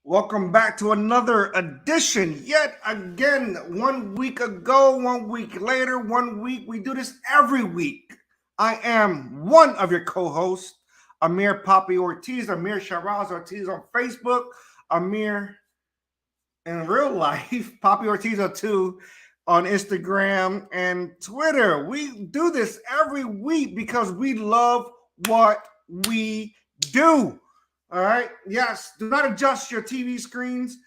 Welcome back to another edition. Yet again, 1 week ago, 1 week later, 1 week. We do this every week. I am one of your co-hosts, Amir Poppy Ortiz, Amir Sharaz Ortiz on Facebook, Amir in real life, Poppy Ortiz 2 on Instagram and Twitter. We do this every week because we love what we do. All right. Yes. Do not adjust your TV screens.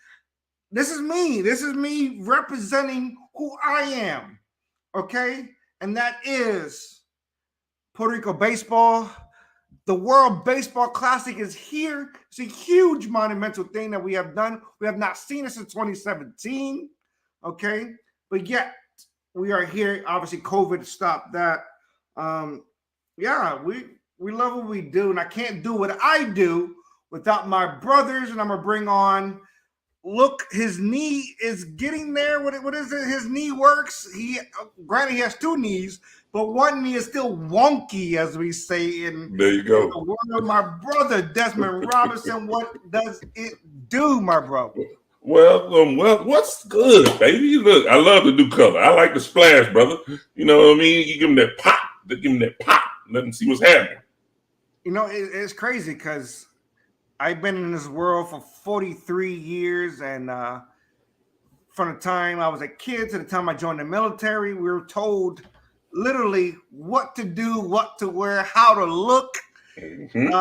This is me. This is me representing who I am. Okay. And that is Puerto Rico baseball. The World Baseball Classic is here. It's a huge monumental thing that we have done. We have not seen it since 2017. Okay. But yet we are here. Obviously, COVID stopped that. Yeah, we love what we do. And I can't do what I do without my brothers, and I'm gonna bring on. Look, his knee is getting there. What is it? His knee works. Granted, he has two knees, but one knee is still wonky, as we say in there you go. In the world. My brother Desmond Robinson. What does it do, my brother? Well, what's good, baby? Look, I love the new color. I like the splash, brother. You know what I mean? You give him that pop. Give him that pop. Let him see what's happening. You know, it's crazy because I've been in this world for 43 years, and from the time I was a kid to the time I joined the military, we were told literally what to do, what to wear, how to look. Mm-hmm.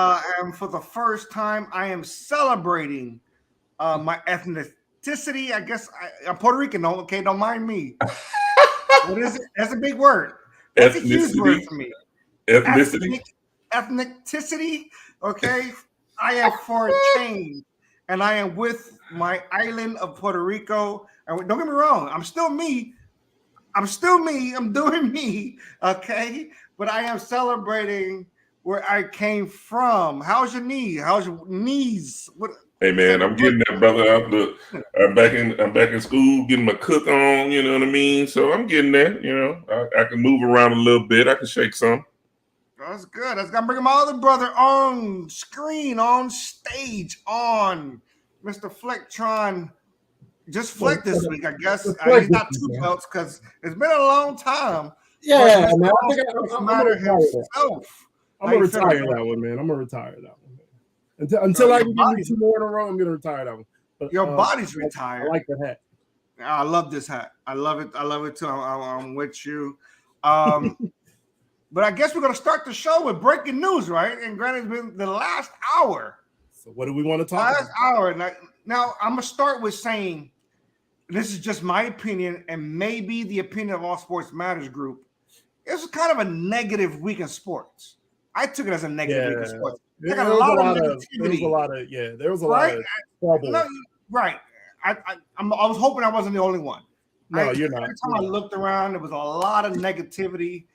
And for the first time, I am celebrating my ethnicity. I guess I'm Puerto Rican. Okay, don't mind me. What is it? That's a big word. That's a huge word for me. Ethnicity. Okay. I am for a change, and I am with my island of Puerto Rico. And don't get me wrong, I'm still me. I'm doing me, okay? But I am celebrating where I came from. How's your knee? How's your knees? Hey man, I'm getting that, brother. I'm back in school, getting my cook on. You know what I mean? So I'm getting there. You know, I can move around a little bit. I can shake some. That's good. I'm bringing my other brother on screen, on stage, on Mr. Flecktron. Just Fleck this week, I guess. He's not two belts because it's been a long time. Yeah, man. I think I'm gonna retire that one, man. I'm gonna retire that one. Until I can get 2 more in a row, I'm gonna retire that one. But, your body's retired. I like the hat. I love this hat. I love it too. I'm with you. But I guess we're going to start the show with breaking news, right? And granted, it's been the last hour. So what do we want to talk about? Last hour. Now, I'm going to start with saying, this is just my opinion and maybe the opinion of All Sports Matters group. It was kind of a negative week in sports. I took it as a negative week in sports. There was a lot of negativity. There was a lot of trouble. No, right. I was hoping I wasn't the only one. No, you're not. Every time I looked around, there was a lot of negativity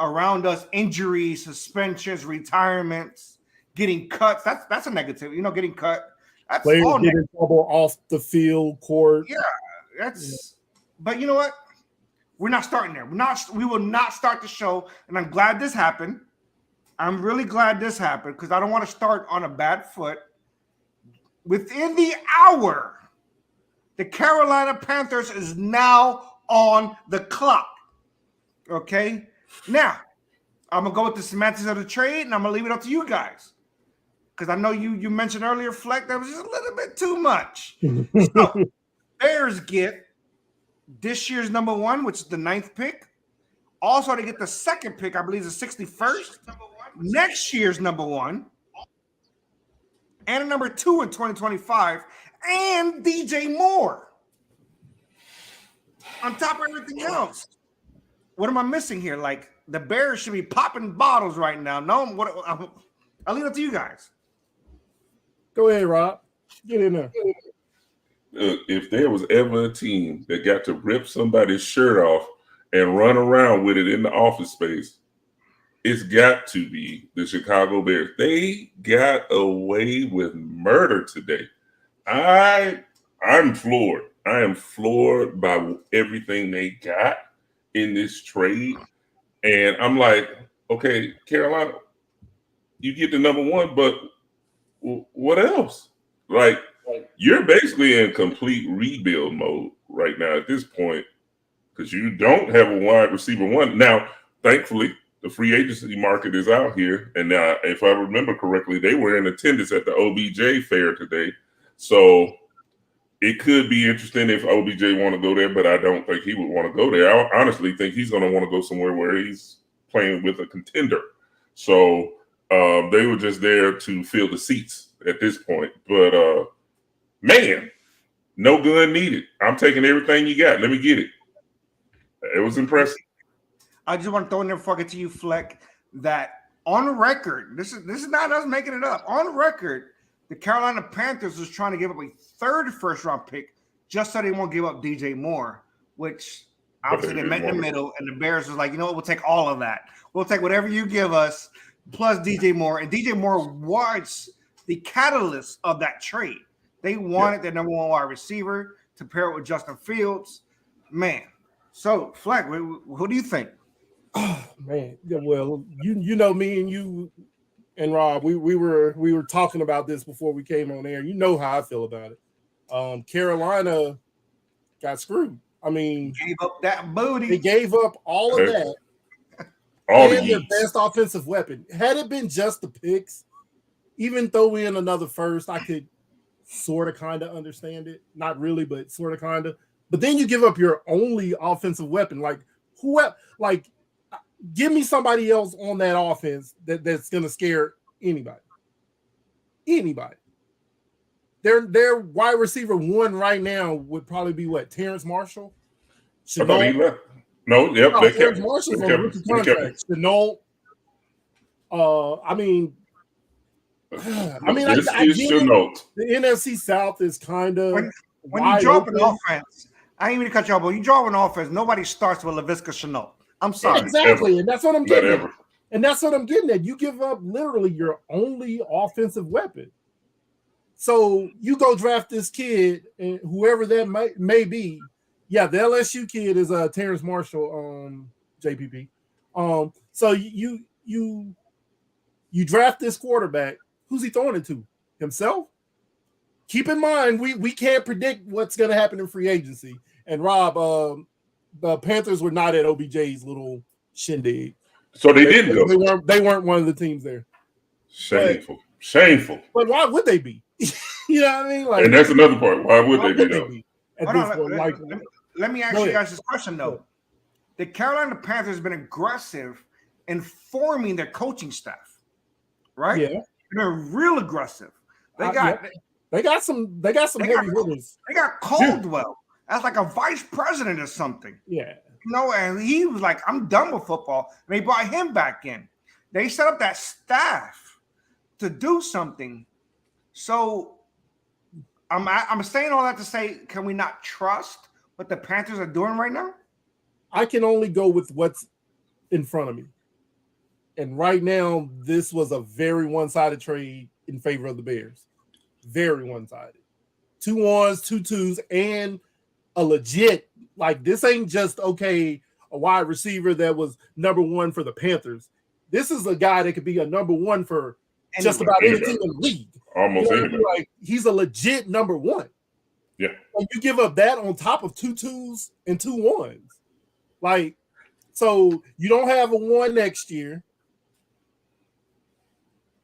around us, injuries, suspensions, retirements, getting cuts. That's a negative. You know, getting cut. That's players all getting trouble off the field, court. Yeah, that's. But you know what? We're not starting there. We will not start the show. And I'm glad this happened. I'm really glad this happened because I don't want to start on a bad foot. Within the hour, the Carolina Panthers is now on the clock. Okay. Now, I'm going to go with the semantics of the trade, and I'm going to leave it up to you guys. Because I know you mentioned earlier, Fleck, that was just a little bit too much. So, Bears get this year's number 1, which is the 9th pick. Also, they get the 2nd pick, I believe, the 61st. Next year's number 1. And a number 2 in 2025. And DJ Moore. On top of everything else. What am I missing here? Like, the Bears should be popping bottles right now. No, I'll leave it to you guys. Go ahead, Rob. Get in there. If there was ever a team that got to rip somebody's shirt off and run around with it in the office space, it's got to be the Chicago Bears. They got away with murder today. I'm floored. I am floored by everything they got in this trade. And I'm like, okay, Carolina, you get the number 1, but what else? Like, you're basically in complete rebuild mode right now at this point because you don't have a wide receiver one. Now, thankfully, the free agency market is out here. And now, if I remember correctly, they were in attendance at the OBJ fair today. So it could be interesting if OBJ want to go there, but I don't think he would want to go there. I honestly think he's going to want to go somewhere where he's playing with a contender. So they were just there to fill the seats at this point. But, man, no gun needed. I'm taking everything you got. Let me get it. It was impressive. I just want to throw in there fucking to you, Fleck, that on record, this is not us making it up. On record, the Carolina Panthers was trying to give up a third first-round pick just so they won't give up DJ Moore, which obviously they met in the middle, and the Bears was like, you know what, we'll take all of that. We'll take whatever you give us plus DJ Moore. And DJ Moore was the catalyst of that trade. They wanted their number one wide receiver to pair it with Justin Fields. Man. So, Fleck, who do you think? Oh, man. Yeah, well, you know me and you and Rob, we were talking about this before we came on air. You know how I feel about it. Carolina got screwed. I mean, gave up that booty. They gave up all of that. And their best offensive weapon. Had it been just the picks, even throw in another first, I could sort of kind of understand it. Not really, but sort of kind of. But then you give up your only offensive weapon. Like, give me somebody else on that offense that's going to scare anybody. Anybody. Their wide receiver one right now would probably be what? Terrence Marshall? I thought he left. No, yep. No, Terrence Marshall's on a rookie contract. Shenault. I get it. The NFC South is kind of when you drop an offense. I ain't even cut you off, but you draw an offense. Nobody starts with Laviska Shenault. I'm sorry. Exactly, and that's what I'm getting at. And that's what I'm getting at. You give up literally your only offensive weapon. So you go draft this kid, and whoever that may be. Yeah, the LSU kid is Terrence Marshall, JPP. So you draft this quarterback. Who's he throwing it to? Himself? Keep in mind, we can't predict what's going to happen in free agency. And Rob, the Panthers were not at OBJ's little shindig. So they didn't go. They weren't one of the teams there. Shameful. But why would they be? You know what I mean? Like, and that's another part. Why would they be? Let me ask you guys this question, though. The Carolina Panthers have been aggressive in forming their coaching staff, right? Yeah. They're real aggressive. They got some heavy hitters. They got Caldwell as like a vice president or something. Yeah. You know, and he was like, I'm done with football. And they brought him back in. They set up that staff to do something. So I'm saying all that to say, can we not trust what the Panthers are doing right now? I can only go with what's in front of me. And right now, this was a very one-sided trade in favor of the Bears. Very one-sided. 2 1s, 2 2s, and a legit, like, this ain't just, okay, a wide receiver that was number one for the Panthers. This is a guy that could be a number one for just about any team in the league. Almost anybody. Like, he's a legit number one. Yeah. And you give up that on top of 2 2s and 2 1s. Like, so you don't have a 1 next year.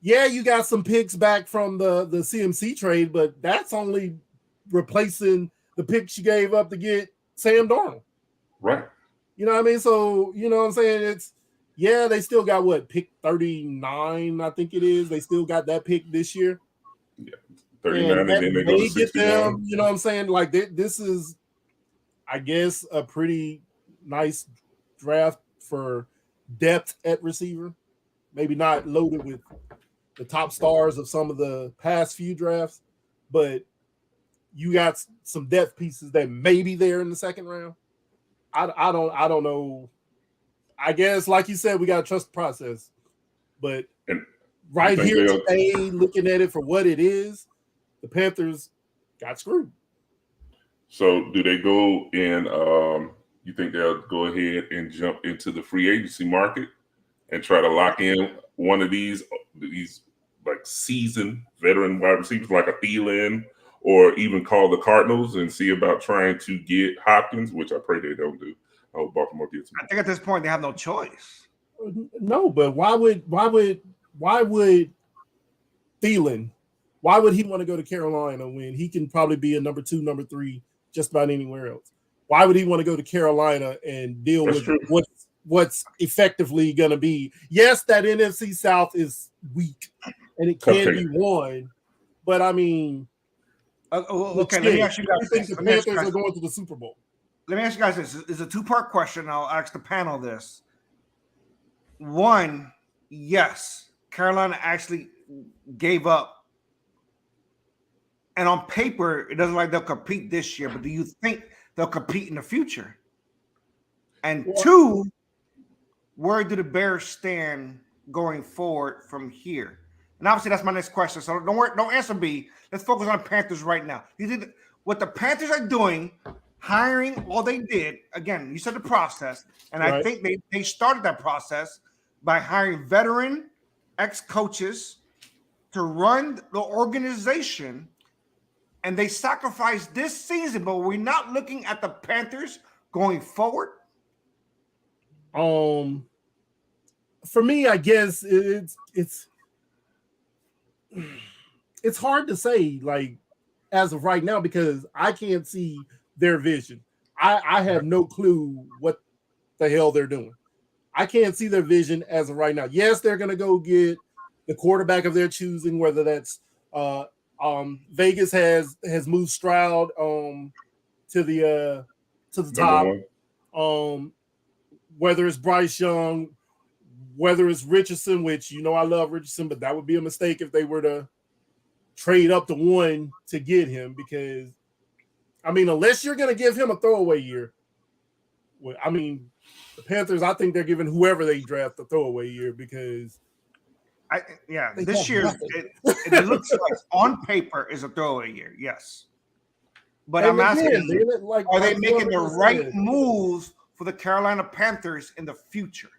Yeah, you got some picks back from the CMC trade, but that's only replacing the picks you gave up to get Sam Darnold. Right. You know what I mean? So, you know what I'm saying? They still got pick 39, I think it is. They still got that pick this year. Yeah, 39, and then they go to 61. You know what I'm saying? Like, this is, I guess, a pretty nice draft for depth at receiver. Maybe not loaded with the top stars of some of the past few drafts, but you got some depth pieces that may be there in the second round. I don't know. I guess, like you said, we got to trust the process. But right here today, looking at it for what it is, the Panthers got screwed. So do they go in, you think they'll go ahead and jump into the free agency market and try to lock in one of these like seasoned veteran wide receivers like a Thielen or even call the Cardinals and see about trying to get Hopkins, which I pray they don't do. I hope Baltimore gets him. I think at this point they have no choice. No, but why would Thielen? Why would he want to go to Carolina when he can probably be a number 2, number 3, just about anywhere else? Why would he want to go to Carolina and deal That's with true. what's effectively going to be? Yes, that NFC South is weak and it can be won, but I mean, okay. Let me ask you guys. I think the Panthers are going to the Super Bowl. Let me ask you guys this. It's a 2-part question. I'll ask the panel this. One, yes, Carolina actually gave up. And on paper, it doesn't like they'll compete this year, but do you think they'll compete in the future? And 2, where do the Bears stand going forward from here? And obviously, that's my next question. So don't answer B. Let's focus on Panthers right now. You think what the Panthers are doing, hiring all they did, again, you said the process, and right. I think they started that process by hiring veteran ex-coaches to run the organization, and they sacrificed this season, but we're not looking at the Panthers going forward? For me, I guess it's hard to say, like, as of right now, because I can't see their vision. I have no clue what the hell they're doing. I can't see their vision as of right now. Yes, they're going to go get the quarterback of their choosing, whether that's Vegas has moved Stroud to the top. Whether it's Bryce Young, whether it's Richardson, which I love Richardson, but that would be a mistake if they were to trade up to 1 to get him, because I mean, unless you're going to give him a throwaway year, I mean, the Panthers, I think they're giving whoever they draft a throwaway year, because this year it looks like on paper is a throwaway year, yes. But I'm asking, are they making the right moves for the Carolina Panthers in the future?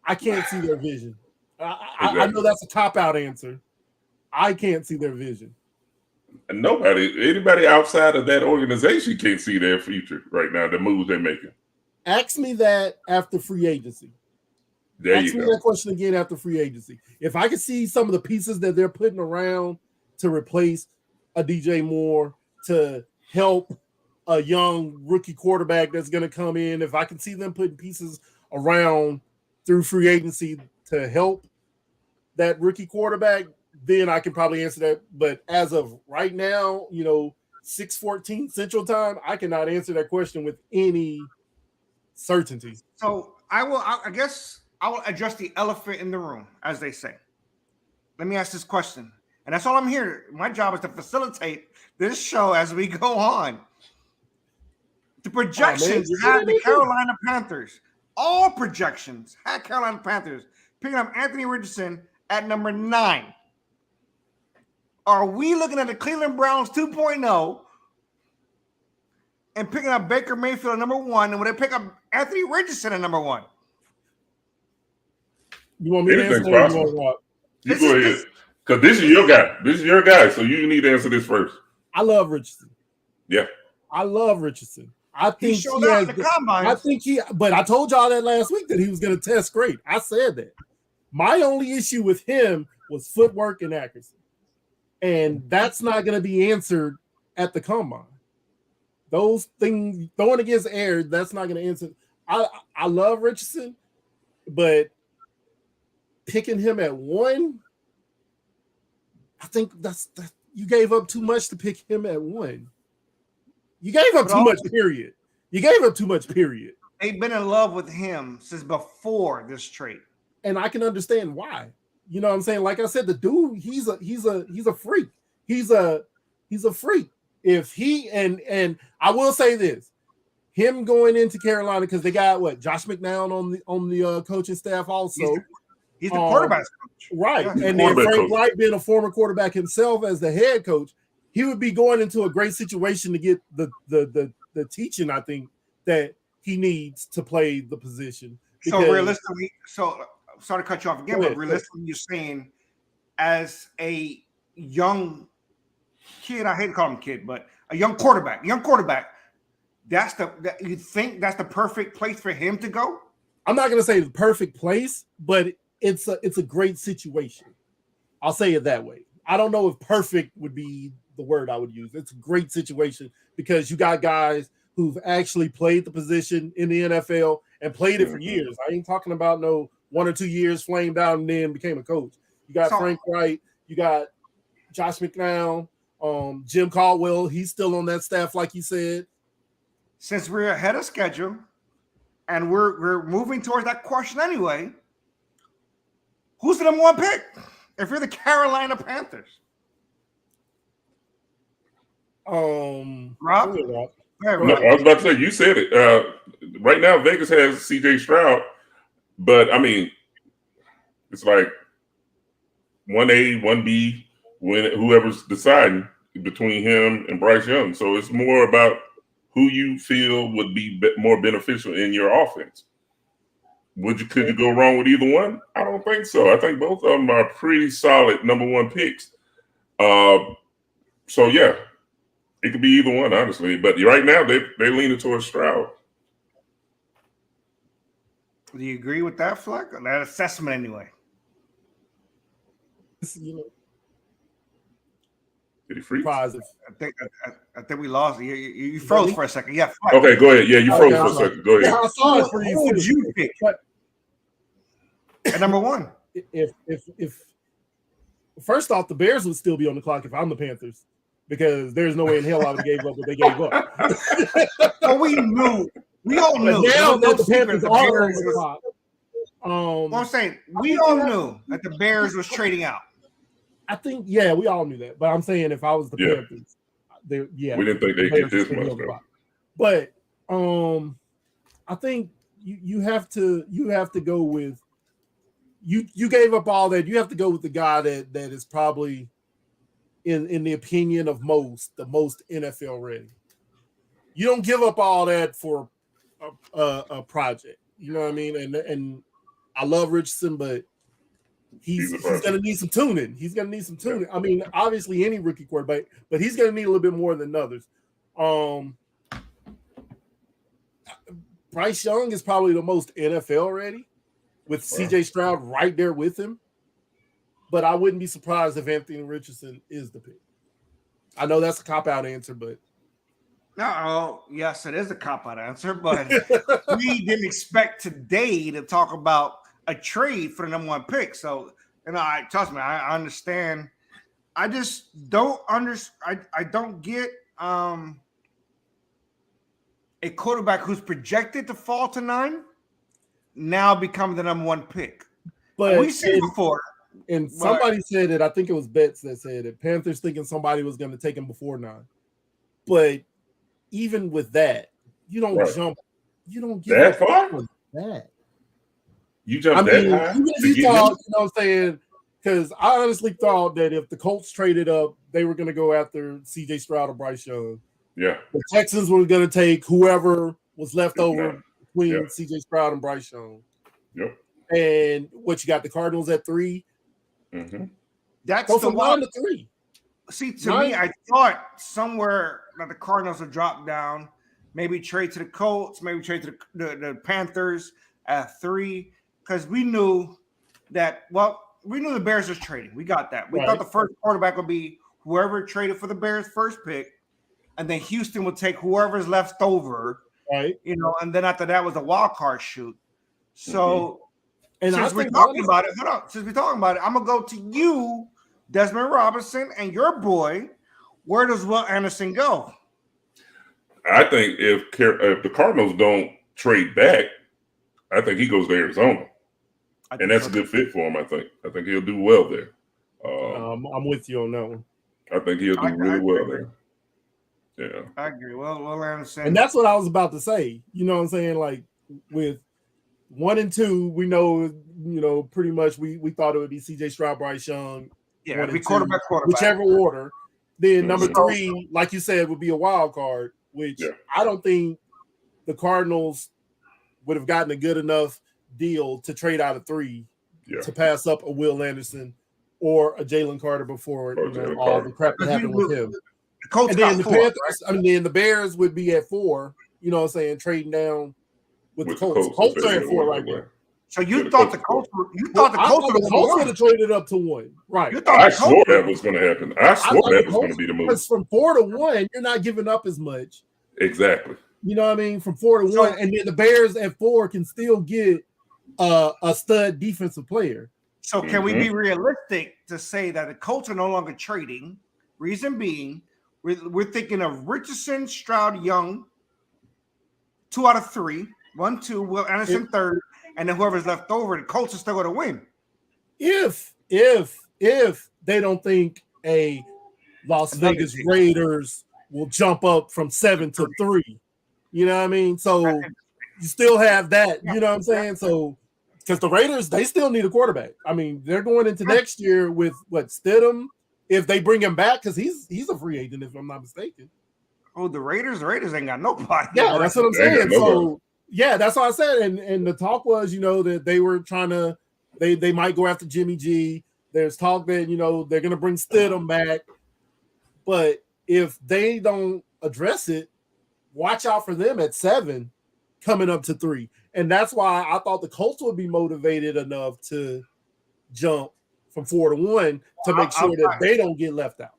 I can't see their vision. I know that's a cop-out answer. I can't see their vision. Anybody outside of that organization can't see their future right now, the moves they're making. Ask me that after free agency. Ask me that question again after free agency. If I could see some of the pieces that they're putting around to replace a DJ Moore, to help a young rookie quarterback that's going to come in, if I can see them putting pieces around through free agency to help that rookie quarterback, then I can probably answer that. But as of right now, 6:14 Central Time, I cannot answer that question with any certainty. So I guess I will address the elephant in the room, as they say. Let me ask this question. And that's all I'm here. My job is to facilitate this show as we go on. The projections had the Carolina Panthers. All projections had Carolina Panthers picking up Anthony Richardson at number 9. Are we looking at the Cleveland Browns 2.0 and picking up Baker Mayfield at number 1, and would they pick up Anthony Richardson at number 1? You want me to answer that? You go ahead. Because this is your guy. This is your guy, so you need to answer this first. I love Richardson. Yeah. I love Richardson. I think he showed out in the combine. But I told y'all that last week that he was going to test great. I said that. My only issue with him was footwork and accuracy. And that's not going to be answered at the combine. Those things, throwing against air, that's not going to answer. I love Richardson, but picking him at 1, I think that's you gave up too much to pick him at 1. You gave up too much, period. You gave up too much, period. They've been in love with him since before this trade. And I can understand why. You know what I'm saying? Like I said, the dude, he's a freak. He's a freak. If he and I will say this, him going into Carolina, because they got Josh McNown on the coaching staff also. He's the quarterback coach. Right. Yeah, and then Frank Wright being a former quarterback himself as the head coach, he would be going into a great situation to get the teaching, I think, that he needs to play the position. So realistically, sorry to cut you off again, but realistically, you're saying as a young kid, I hate to call him kid, but a young quarterback, you think that's the perfect place for him to go? I'm not going to say the perfect place, but it's a great situation. I'll say it that way. I don't know if perfect would be the word I would use. It's a great situation because you got guys who've actually played the position in the NFL and played it for years. I ain't talking about no 1 or 2 years, flamed out, and then became a coach. You got Frank Wright, you got Josh McCown, Jim Caldwell. He's still on that staff, like you said. Since we're ahead of schedule and we're moving towards that question anyway, who's the number 1 pick if you're the Carolina Panthers? Rob? No, I was about to say, you said it. Right now, Vegas has CJ Stroud, but I mean, it's like 1A, 1B, whoever's deciding between him and Bryce Young. So it's more about who you feel would be more beneficial in your offense. Could you go wrong with either one? I don't think so. I think both of them are pretty solid number 1 picks. So yeah, it could be either one, honestly. But right now, they're leaning towards Stroud. Do you agree with that, Fleck? Or that assessment, anyway? Did he freeze? I think we lost. You froze for a second. Yeah. Fleck. Okay, go ahead. Yeah, you froze for a second. Go ahead. Yeah, I saw it for you. Who would you pick at number 1? If first off, the Bears would still be on the clock if I'm the Panthers, because there's no way in hell I would have gave up what they gave up. Well, we all knew. Now that the Panthers are on the clock. Well, I'm saying we all knew that the Bears was trading out. I think, yeah, we all knew that. But I'm saying if I was the Panthers, we didn't think they'd get this much though. But I think you have to go with you gave up all that. You have to go with the guy that is probably in the opinion of the most NFL ready. You don't give up all that for a project. You know what I mean? And I love Richardson, but he's going to need some tuning. He's going to need some tuning. I mean, obviously any rookie quarterback, but he's going to need a little bit more than others. Bryce Young is probably the most NFL ready with CJ Stroud right there with him. But I wouldn't be surprised if Anthony Richardson is the pick. I know that's a cop-out answer, but yes, it is a cop-out answer, but we didn't expect today to talk about a trade for the number 1 pick. So, trust me, I understand. I just don't understand. I don't get a quarterback who's projected to fall to 9 now become the number 1 pick. But we've seen before. And somebody said it, I think it was Betts that said it. Panthers thinking somebody was going to take him before 9. But even with that, you don't jump. You don't get that far. That. You jump that high. Even if you thought, you know what I'm saying? Because I honestly thought that if the Colts traded up, they were going to go after CJ Stroud or Bryce Young. Yeah. The Texans were going to take whoever was left over between CJ Stroud and Bryce Young. Yep. And what you got, the Cardinals at 3. Mm-hmm. That's go the from 9 to 3. See, to me, I thought somewhere that the Cardinals would drop down, maybe trade to the Colts, maybe trade to the Panthers at 3, because we knew that. Well, we knew the Bears was trading. We got that. We thought the first quarterback would be whoever traded for the Bears' first pick, and then Houston would take whoever's left over. Right. And then after that was a wild card shoot. So. And since we're talking about it, I'm gonna go to you, Desmond Robinson, and your boy. Where does Will Anderson go? I think if the Cardinals don't trade back, I think he goes to Arizona, and that's a good fit for him. I think he'll do well there. I'm with you on that one. I think he'll do really well there. Yeah, I agree. Well, Will Anderson, and that's what I was about to say. You know what I'm saying? Like with 1 and 2, we know, pretty much we thought it would be CJ Stroud, Bryce Young. Yeah, be quarterback, whichever order. Then number 3, like you said, would be a wild card, which I don't think the Cardinals would have gotten a good enough deal to trade out of 3 to pass up a Will Anderson or a Jalen Carter before all the crap that happened with him. The Colts And then got the 4, Panthers, right? then the Bears would be at 4. You know what I'm saying? Trading down with the Colts. Colts are at 4 right now. So you thought the Colts were? You thought the Colts would have traded up to 1, right? I swore that was going to happen. I swore that was going to be the move. Because from 4 to 1, you're not giving up as much. Exactly. You know what I mean? From 4 to 1, and then the Bears at 4 can still get a stud defensive player. So can we be realistic to say that the Colts are no longer trading? Reason being, we're thinking of Richardson, Stroud, Young, 2 out of 3, 1, 2, Will Anderson third, and then whoever's left over, the Colts are still going to win. If they don't think a Las Vegas Raiders will jump up from 7 to 3, you know what I mean? So you still have that, you know what I'm saying? So because the Raiders, they still need a quarterback. I mean, they're going into next year with Stidham, if they bring him back, because he's a free agent, if I'm not mistaken. Oh, the Raiders ain't got nobody. Yeah, that's what I'm saying. So yeah, that's what I said. And the talk was, that they were trying to, they might go after Jimmy G. There's talk that, they're going to bring Stidham back. But if they don't address it, watch out for them at 7 coming up to 3. And that's why I thought the Colts would be motivated enough to jump from 4 to 1 to make sure that they don't get left out.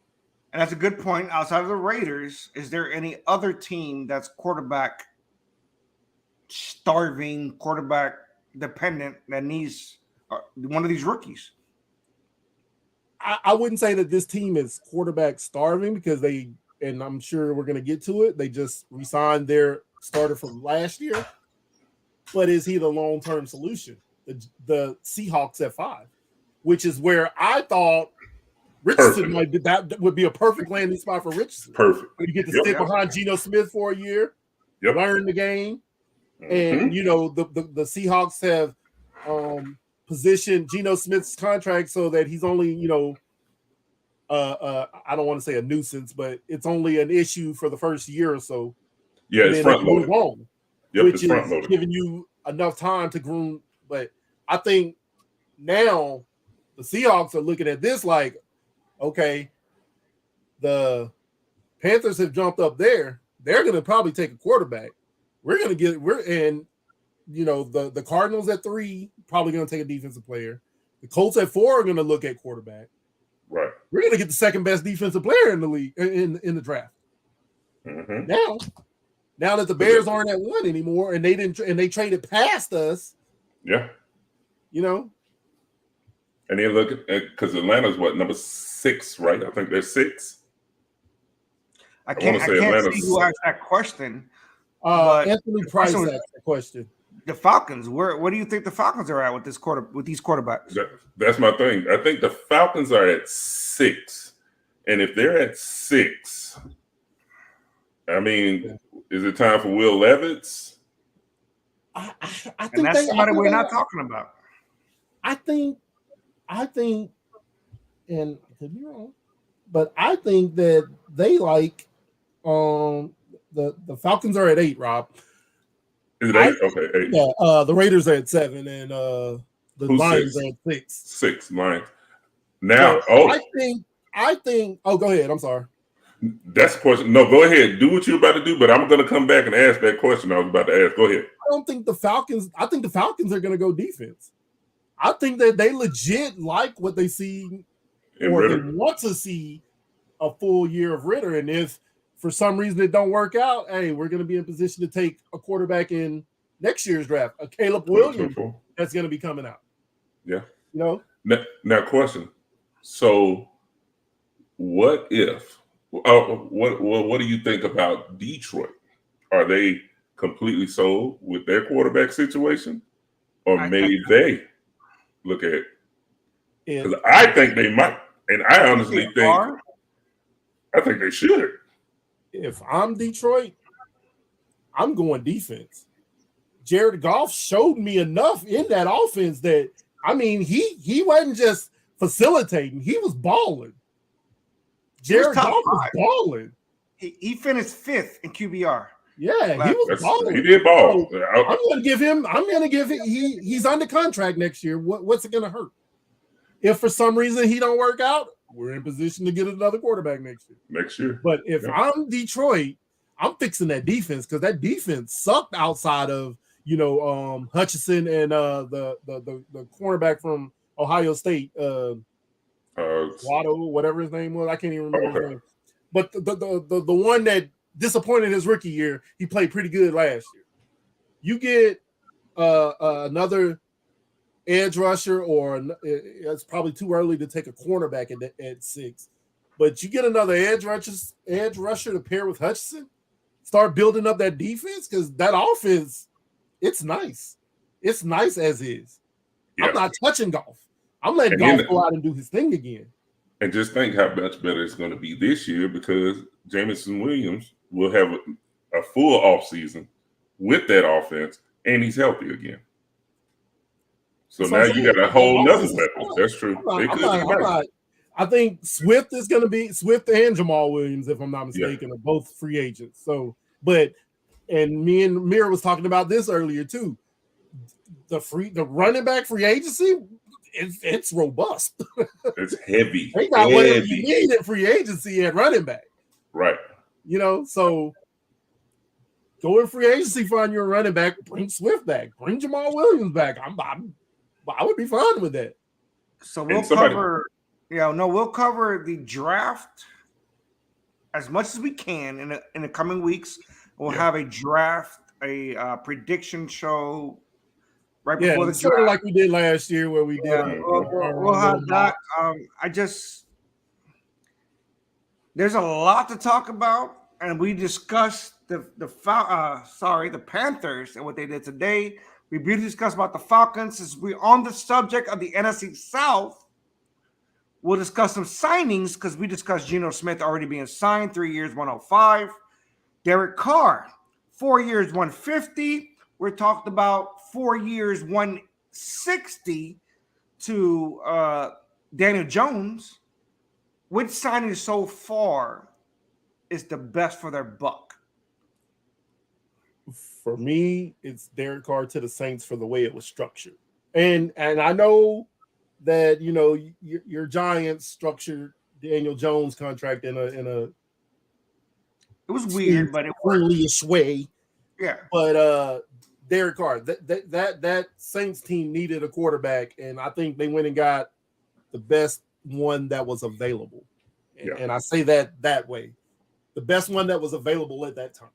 And that's a good point. Outside of the Raiders, is there any other team that's quarterback starving, quarterback dependent that needs one of these rookies? I wouldn't say that this team is quarterback starving because and I'm sure we're going to get to it, they just re-signed their starter from last year. But is he the long-term solution? The Seahawks at 5, which is where I thought Richardson that would be a perfect landing spot for Richardson. Perfect. You get to stick behind Geno Smith for a year, learn the game, and the Seahawks have positioned Geno Smith's contract so that he's only I don't want to say a nuisance, but it's only an issue for the first year or so. Yeah, it's front loaded. Which is giving you enough time to groom. But I think now the Seahawks are looking at this like, okay, the Panthers have jumped up there. They're going to probably take a quarterback. The Cardinals at 3 probably going to take a defensive player. The Colts at 4 are going to look at quarterback. Right. We're going to get the second best defensive player in the league in the draft. Mm-hmm. Now that the Bears aren't at 1 anymore, and they traded past us. Yeah. And then look at because Atlanta's number 6, right? I think they're 6. I can't see who asked that question. Anthony Price asked the question. The Falcons. Where do you think the Falcons are at with these quarterbacks? That's my thing. I think the Falcons are at 6, and if they're at 6, I mean, is it time for Will Levis? I think and that's somebody we're not talking about. I think, and I could be wrong, but I think that they like the Falcons are at 8, Rob. Is it 8? Okay, 8. Yeah, the Raiders are at 7, and the Lions are at 6. 6 Lions. Now, I think. Oh, go ahead. I'm sorry. That's the question. No, go ahead. Do what you're about to do, but I'm going to come back and ask that question I was about to ask. Go ahead. I think the Falcons are going to go defense. I think that they legit like what they see or they want to see a full year of Ritter. And if for some reason it don't work out, hey, we're going to be in position to take a quarterback in next year's draft, a Caleb Williams that's going to be coming out. Yeah. Now question. So what if what do you think about Detroit? Are they completely sold with their quarterback situation? Or maybe they look at it? Because I think they might. And I honestly think they should. If I'm Detroit, I'm going defense. Jared Goff showed me enough in that offense that, I mean, he wasn't just facilitating. He was balling. Jared Goff was balling. He finished 5th in QBR. Yeah, he was balling. He did ball. So I'm gonna give him. He's under contract next year. What's it gonna hurt? If for some reason he don't work out, we're in position to get another quarterback next year. Next year. But if I'm Detroit, I'm fixing that defense because that defense sucked outside of Hutchinson and the cornerback from Ohio State, Waddle, whatever his name was. I can't even remember his name. But the one that disappointed his rookie year, he played pretty good last year. You get another edge rusher, or it's probably too early to take a cornerback at 6. But you get another edge rusher to pair with Hutchinson, start building up that defense, because that offense, it's nice. It's nice as is. Yeah. I'm not touching Goff. I'm letting Goff go out and do his thing again. And just think how much better it's going to be this year, because Jameson Williams will have a full offseason with that offense, and he's healthy again. So now you got a whole nother weapon. That's true. I think Swift is going to be Swift and Jamal Williams, if I'm not mistaken, are both free agents. So, and me and Mira was talking about this earlier too. The running back free agency, it's robust. It's heavy. They got whatever you need in free agency at running back. Right. So go in free agency, find your running back, bring Swift back, bring Jamal Williams back. I would be fine with that. So we'll cover the draft as much as we can in the coming weeks. We'll have a draft, a prediction show right before the draft, sort of like we did last year, where we did. We'll have that. There's a lot to talk about, and we discussed the Panthers and what they did today. We briefly discussed about the Falcons. Since we're on the subject of the NFC South, we'll discuss some signings, because we discussed Geno Smith already being signed, 3 years, 105. Derek Carr, 4 years, 150. We're talking about 4 years, 160 to Daniel Jones. Which signing so far is the best for their buck? For me, it's Derek Carr to the Saints for the way it was structured. And I know that your Giants structured Daniel Jones contract in a it was weird, but it friendly-ish way. Yeah. But Derek Carr, that Saints team needed a quarterback, and I think they went and got the best one that was available. And I say that way. The best one that was available at that time.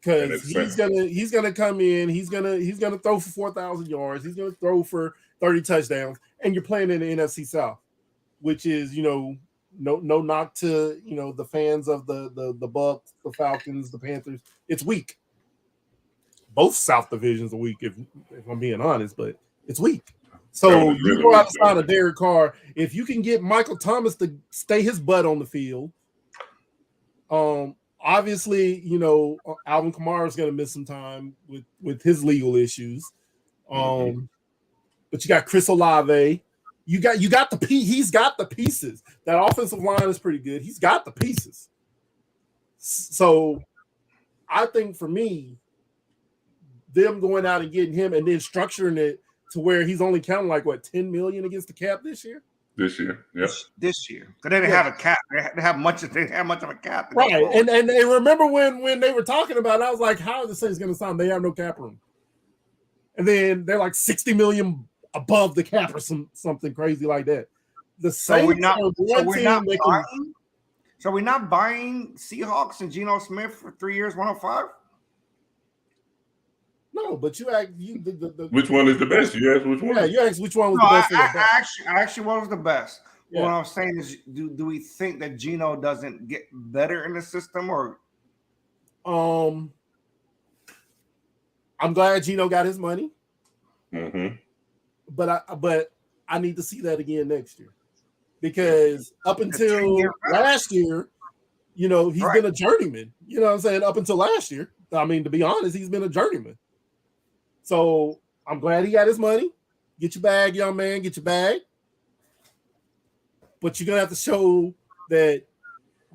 Because he's gonna come in, he's gonna throw for 4,000 yards, he's gonna throw for 30 touchdowns, and you're playing in the NFC South, which is no knock to the fans of the Bucks, the Falcons, the Panthers. It's weak. Both South divisions are weak, if I'm being honest, but it's weak. So you go outside of Derek Carr. If you can get Michael Thomas to stay his butt on the field, obviously, Alvin Kamara is going to miss some time with his legal issues. But you got Chris Olave. He's got the pieces. That offensive line is pretty good. He's got the pieces. So I think for me, them going out and getting him and then structuring it to where he's only counting like $10 million against the cap this year. This year, yep. This year, because they didn't have a cap. They didn't have much of a cap. Right, and remember when they were talking about it, I was like, how are the Saints going to sign? They have no cap room. And then they're like $60 million above the cap or something crazy like that. The Saints So we're not buying Seahawks and Geno Smith for 3 years, 105. No, but you asked which one is the best? You asked which one? Yeah, you asked which one was the best. I actually what was the best. Yeah. What I'm saying is, do we think that Geno doesn't get better in the system, or? I'm glad Geno got his money. Mm-hmm. But I need to see that again next year, because up until last year, he's been a journeyman. You know what I'm saying? Up until last year, I mean, to be honest, he's been a journeyman. So I'm glad he got his money. Get your bag, young man. Get your bag. But you're going to have to show that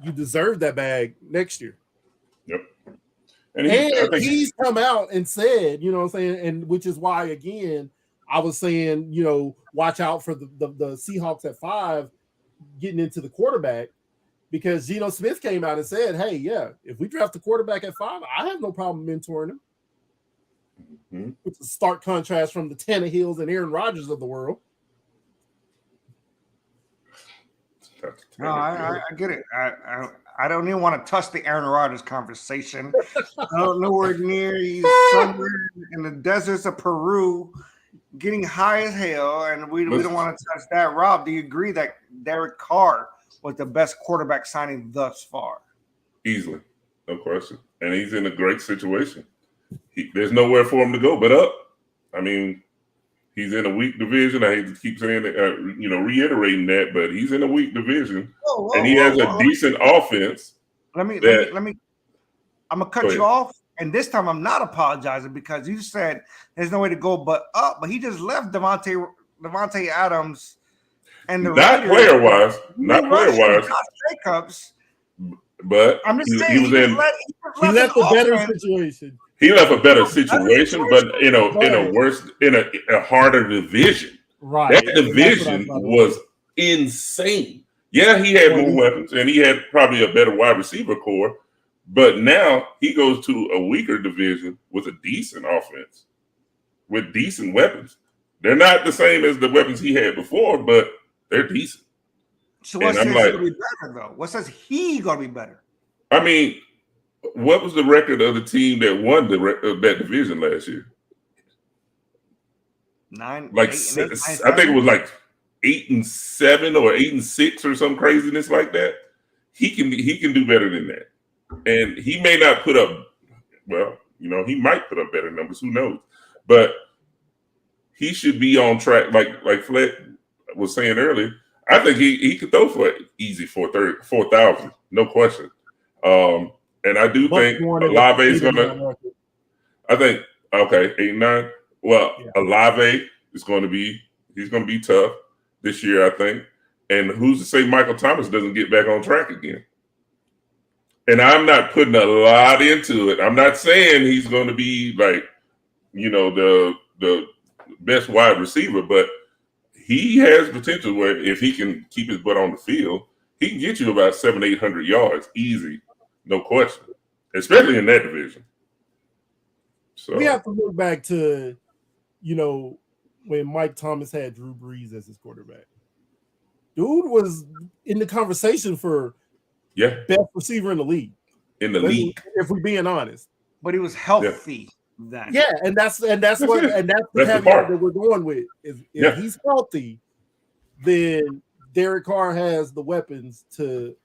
you deserve that bag next year. Yep. And he's come out and said, you know what I'm saying? And which is why, again, I was saying, watch out for the Seahawks at 5 getting into the quarterback, because Geno Smith came out and said, hey, yeah, if we draft the quarterback at 5, I have no problem mentoring him. Mm-hmm. Which is a stark contrast from the Tannehills and Aaron Rodgers of the world. No, I get it. I don't even want to touch the Aaron Rodgers conversation. I don't know where near he's somewhere in the deserts of Peru, getting high as hell, and we don't want to touch that. Rob, do you agree that Derek Carr was the best quarterback signing thus far? Easily, no question, and he's in a great situation. There's nowhere for him to go but up. I mean, he's in a weak division. I hate to keep saying that, reiterating that, but he's in a weak division, and he has a decent offense. Let me. I'm gonna cut you off, and this time I'm not apologizing, because you said there's no way to go but up, but he just left Devontae Adams and the not player wise, Jacobs. But I'm just saying he left a better situation. He left a better situation, but in a harder division. Right. That division was insane. Yeah, he had more weapons, and he had probably a better wide receiver core. But now he goes to a weaker division with a decent offense, with decent weapons. They're not the same as the weapons he had before, but they're decent. So what says he's going to be better, though? What says he's going to be better? I mean, what was the record of the team that won that division last year? 9. Like 8, 9, I think it was like 8-7 or 8-6 or some craziness like that. He can do better than that, and he may not put up. Well, he might put up better numbers. Who knows? But he should be on track. Like Flett was saying earlier, I think he could throw for easy 4,000, no question. And I do think Olave is gonna. I think 8-9. Well, yeah. Olave is going to be. He's going to be tough this year, I think. And who's to say Michael Thomas doesn't get back on track again? And I'm not putting a lot into it. I'm not saying he's going to be like, the best wide receiver, but he has potential where if he can keep his butt on the field, he can get you about 700-800 yards easy, no question, especially in that division. So we have to look back to, when Mike Thomas had Drew Brees as his quarterback. Dude was in the conversation for best receiver in the league. If we're being honest. But he was healthy then. Yeah, and that's the caveat that we're going with. If he's healthy, then Derek Carr has the weapons to,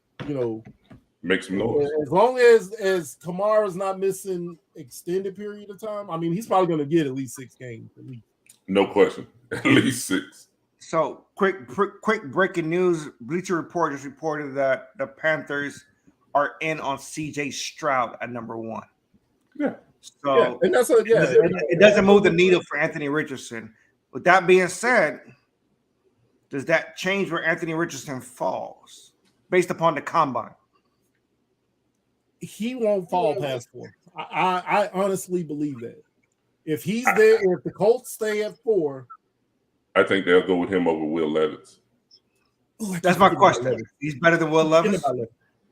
make some noise. As long as Kamara's not missing extended period of time, I mean, he's probably going to get at least 6 games. At least. No question. At least 6. So, quick breaking news. Bleacher Report just reported that the Panthers are in on CJ Stroud at number 1. Yeah. So, and that's it doesn't move the needle for Anthony Richardson. With that being said, does that change where Anthony Richardson falls based upon the combine? He won't fall past 4. I honestly believe that. If he's there, if the Colts stay at 4, I think they'll go with him over Will Levis. That's my question. He's better than Will Levis?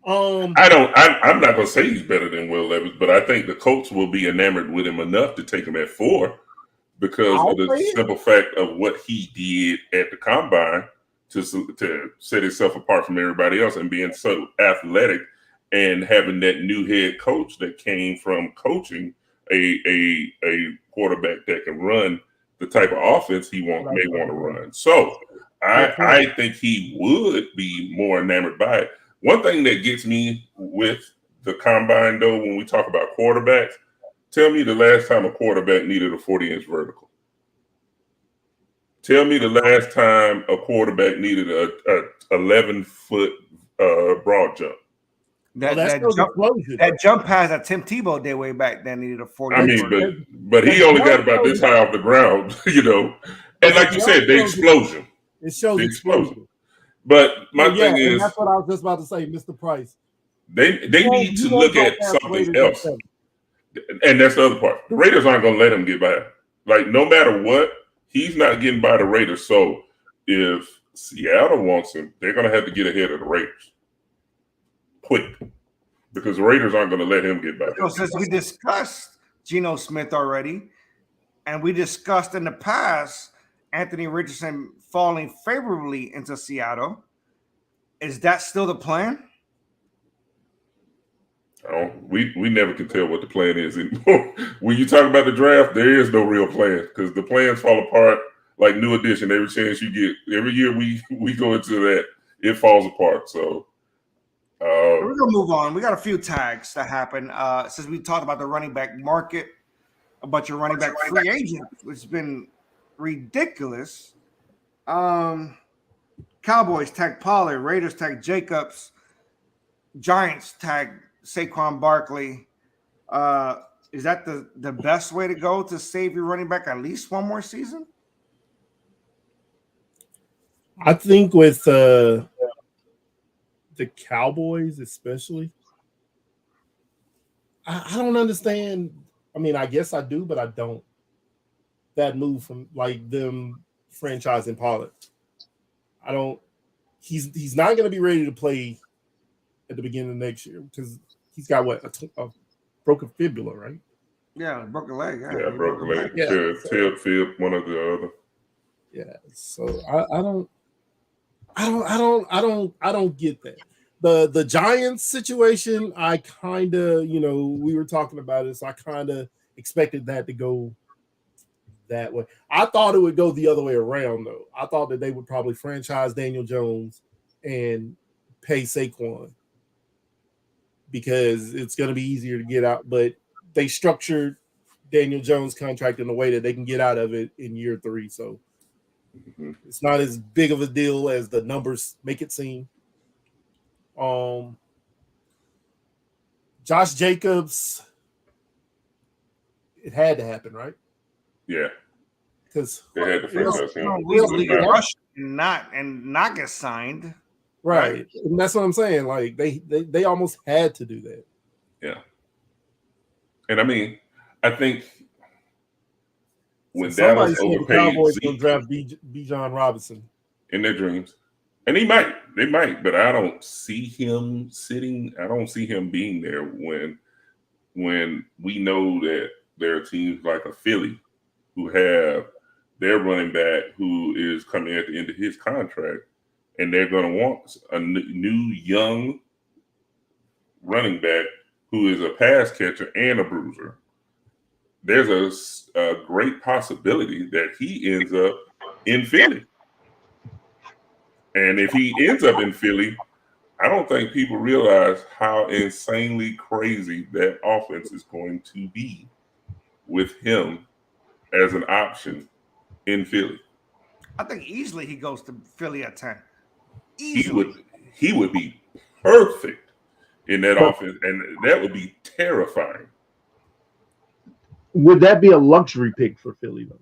I'm not going to say he's better than Will Levis, but I think the Colts will be enamored with him enough to take him at 4 because of the simple fact of what he did at the combine to set himself apart from everybody else and being so athletic and having that new head coach that came from coaching a quarterback that can run the type of offense he may want to run. So I think he would be more enamored by it. One thing that gets me with the combine, though, when we talk about quarterbacks, tell me the last time a quarterback needed a 40-inch vertical. Tell me the last time a quarterback needed a 11-foot broad jump. That jump pass that Tim Tebow did way back then needed a 40. I mean, but he only got about this high off the ground, And like you said, the explosion. It shows the explosion. But my thing is, that's what I was just about to say, Mr. Price. They need to look at something else, and that's the other part. The Raiders aren't going to let him get by. Like no matter what, He's not getting by the Raiders. So if Seattle wants him, they're going to have to get ahead of the Raiders quick because the Raiders aren't going to let him get by. So since we discussed Geno Smith already, and we discussed in the past Anthony Richardson falling favorably into Seattle, is that still the plan? Oh, we never can tell what the plan is anymore. When you talk about the draft, there is no real plan because the plans fall apart like New Edition. Every chance you get, every year we go into that, it falls apart. So we're gonna move on. We got a few tags that happen since we talked about the running back market, about your running back free agent, which has been ridiculous. Cowboys tag Pollard, Raiders tag Jacobs, Giants tag Saquon Barkley. Is that the best way to go to save your running back at least one more season? I think with the Cowboys, especially, I don't understand. I mean, I guess I do, but I don't. That move from like them franchising Pollard. I don't. He's not going to be ready to play at the beginning of next year because he's got what a broken fibula, right? Yeah, broken leg. yeah, broken leg. Yeah. Tail fib, one or the other. Yeah. So I don't get that. The Giants situation, I kind of, we were talking about it, so I kind of expected that to go that way. I thought it would go the other way around, though. I thought that they would probably franchise Daniel Jones and pay Saquon because it's going to be easier to get out. But they structured Daniel Jones' contract in a way that they can get out of it in year 3. So it's not as big of a deal as the numbers make it seem. Josh Jacobs, it had to happen, right? Yeah, because they had to franchise him. Rush not get signed, right? And that's what I'm saying. Like they almost had to do that. Yeah, and I mean, I think when Dallas overpaid the Cowboys Zeke, will draft Bijan Robinson in their dreams, and they might, but I don't see him sitting. I don't see him being there when we know that there are teams like a Philly who have their running back who is coming at the end of his contract, and they're going to want a new young running back who is a pass catcher and a bruiser. There's a great possibility that he ends up in Philly. And if he ends up in Philly, I don't think people realize how insanely crazy that offense is going to be with him as an option in Philly. I think easily he goes to Philly at 10. Easily. He would be perfect in that offense, and that would be terrifying. Would that be a luxury pick for Philly though?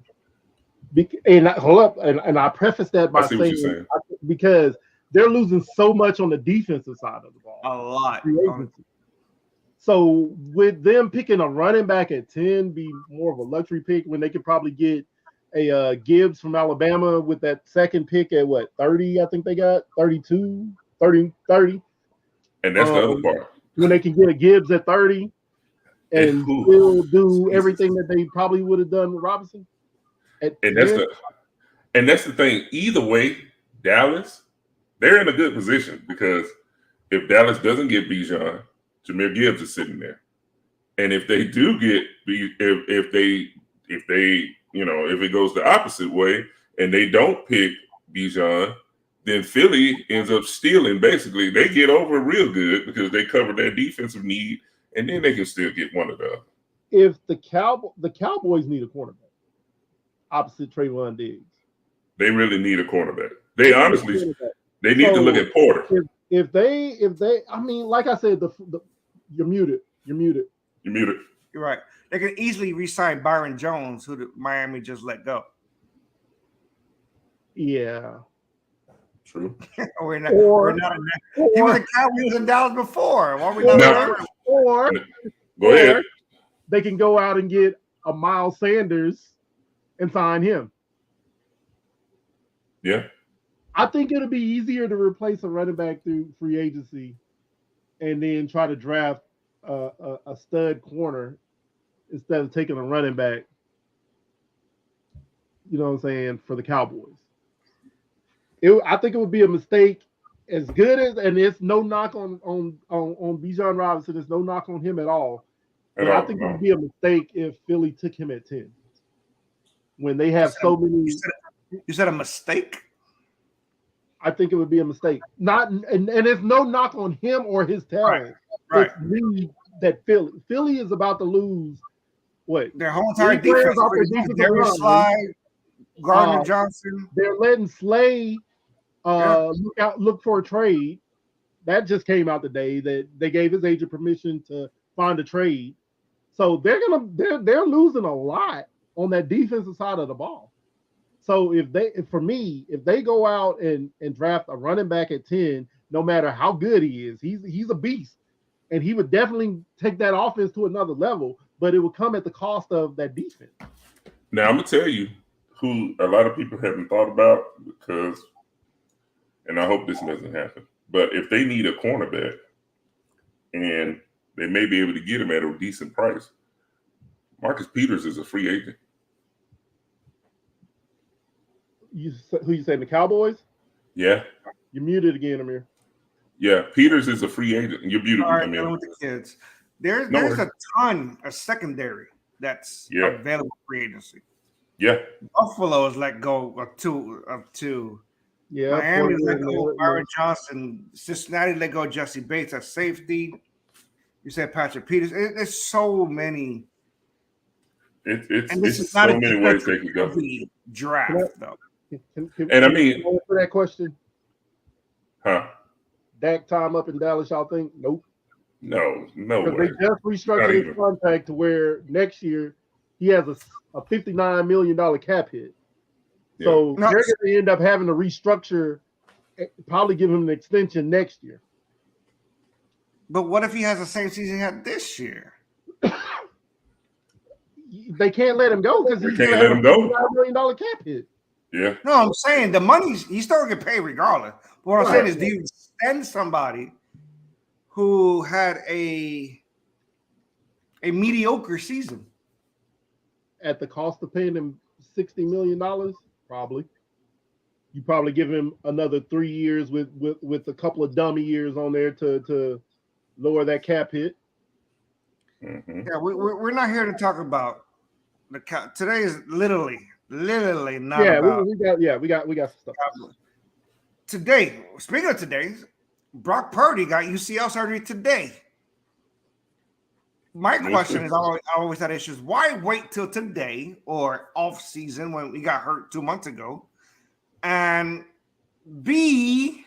And hold up, and I preface that by saying because they're losing so much on the defensive side of the ball. A lot. So with them picking a running back at 10 be more of a luxury pick when they could probably get a Gibbs from Alabama with that second pick at 30, I think they got 32, 30. And that's the other part. When they can get a Gibbs at 30 and still do everything that they probably would have done with Robinson. And that's the thing. Either way, Dallas, they're in a good position because if Dallas doesn't get Bijan, Jahmyr Gibbs is sitting there. And if they do get if it goes the opposite way and they don't pick Bijan, then Philly ends up stealing. Basically, they get over real good because they cover their defensive need, and then they can still get one of the other. If the Cowboys need a cornerback opposite Trayvon Diggs, they really need a cornerback. They honestly they need to look at Porter. If they, I mean, like I said, you're muted. You're right. They can easily re-sign Byron Jones, who Miami just let go. Yeah. True. He was a Cowboys in Dallas before. Why are we not? Or go ahead. They can go out and get a Miles Sanders and sign him. Yeah. I think it'll be easier to replace a running back through free agency and then try to draft a stud corner instead of taking a running back. You know what I'm saying, for the Cowboys. I think it would be a mistake. As good as, and it's no knock on Bijan Robinson. There's no knock on him at all. But I think it would be a mistake if Philly took him at 10 when they have so many. You said a mistake? I think it would be a mistake. Not and there's no knock on him or his talent. Right. It's me that Philly is about to lose. What? Their whole entire defense. Darius Slide, Gardner Johnson. They're letting Slay look for a trade. That just came out today that they gave his agent permission to find a trade. So they're losing a lot on that defensive side of the ball. So if they go out and draft a running back at 10, no matter how good he is, he's a beast. And he would definitely take that offense to another level, but it would come at the cost of that defense. Now I'm gonna tell you who a lot of people haven't thought about, because, and I hope this doesn't happen, but if they need a cornerback and they may be able to get him at a decent price, Marcus Peters is a free agent. Who you saying, the Cowboys? Yeah. You're muted again, Amir. Yeah, Peters is a free agent. You're beautiful. All right, with the kids. There's a ton of secondary that's available free agency. Yeah. Buffalo has let go of two. Yeah. Miami let go of Byron Johnson. Cincinnati let go of Jesse Bates at safety. You said Patrick Peters. There's so many. It's so many ways they could go. Draft though. And I mean, for that question, huh? Dak time up in Dallas, y'all think? Nope. No way. They just restructured his contract to where next year he has a $59 million cap hit. Yeah. So they're going to end up having to restructure, probably give him an extension next year. But what if he has the same season he had this year? They can't let him go because he can't let him go. $59 million cap hit. Yeah. No, I'm saying the money's he's still gonna get paid regardless. But what I'm saying is, do you extend somebody who had a mediocre season at the cost of paying him $60 million? Probably. You probably give him another 3 years with a couple of dummy years on there to lower that cap hit. Mm-hmm. Yeah, we're not here to talk about the cap. Today is literally not. Yeah, we got some stuff. Today, speaking of today, Brock Purdy got UCL surgery today. My question is, I always had issues. Why wait till today or off season when we got hurt 2 months ago? And B,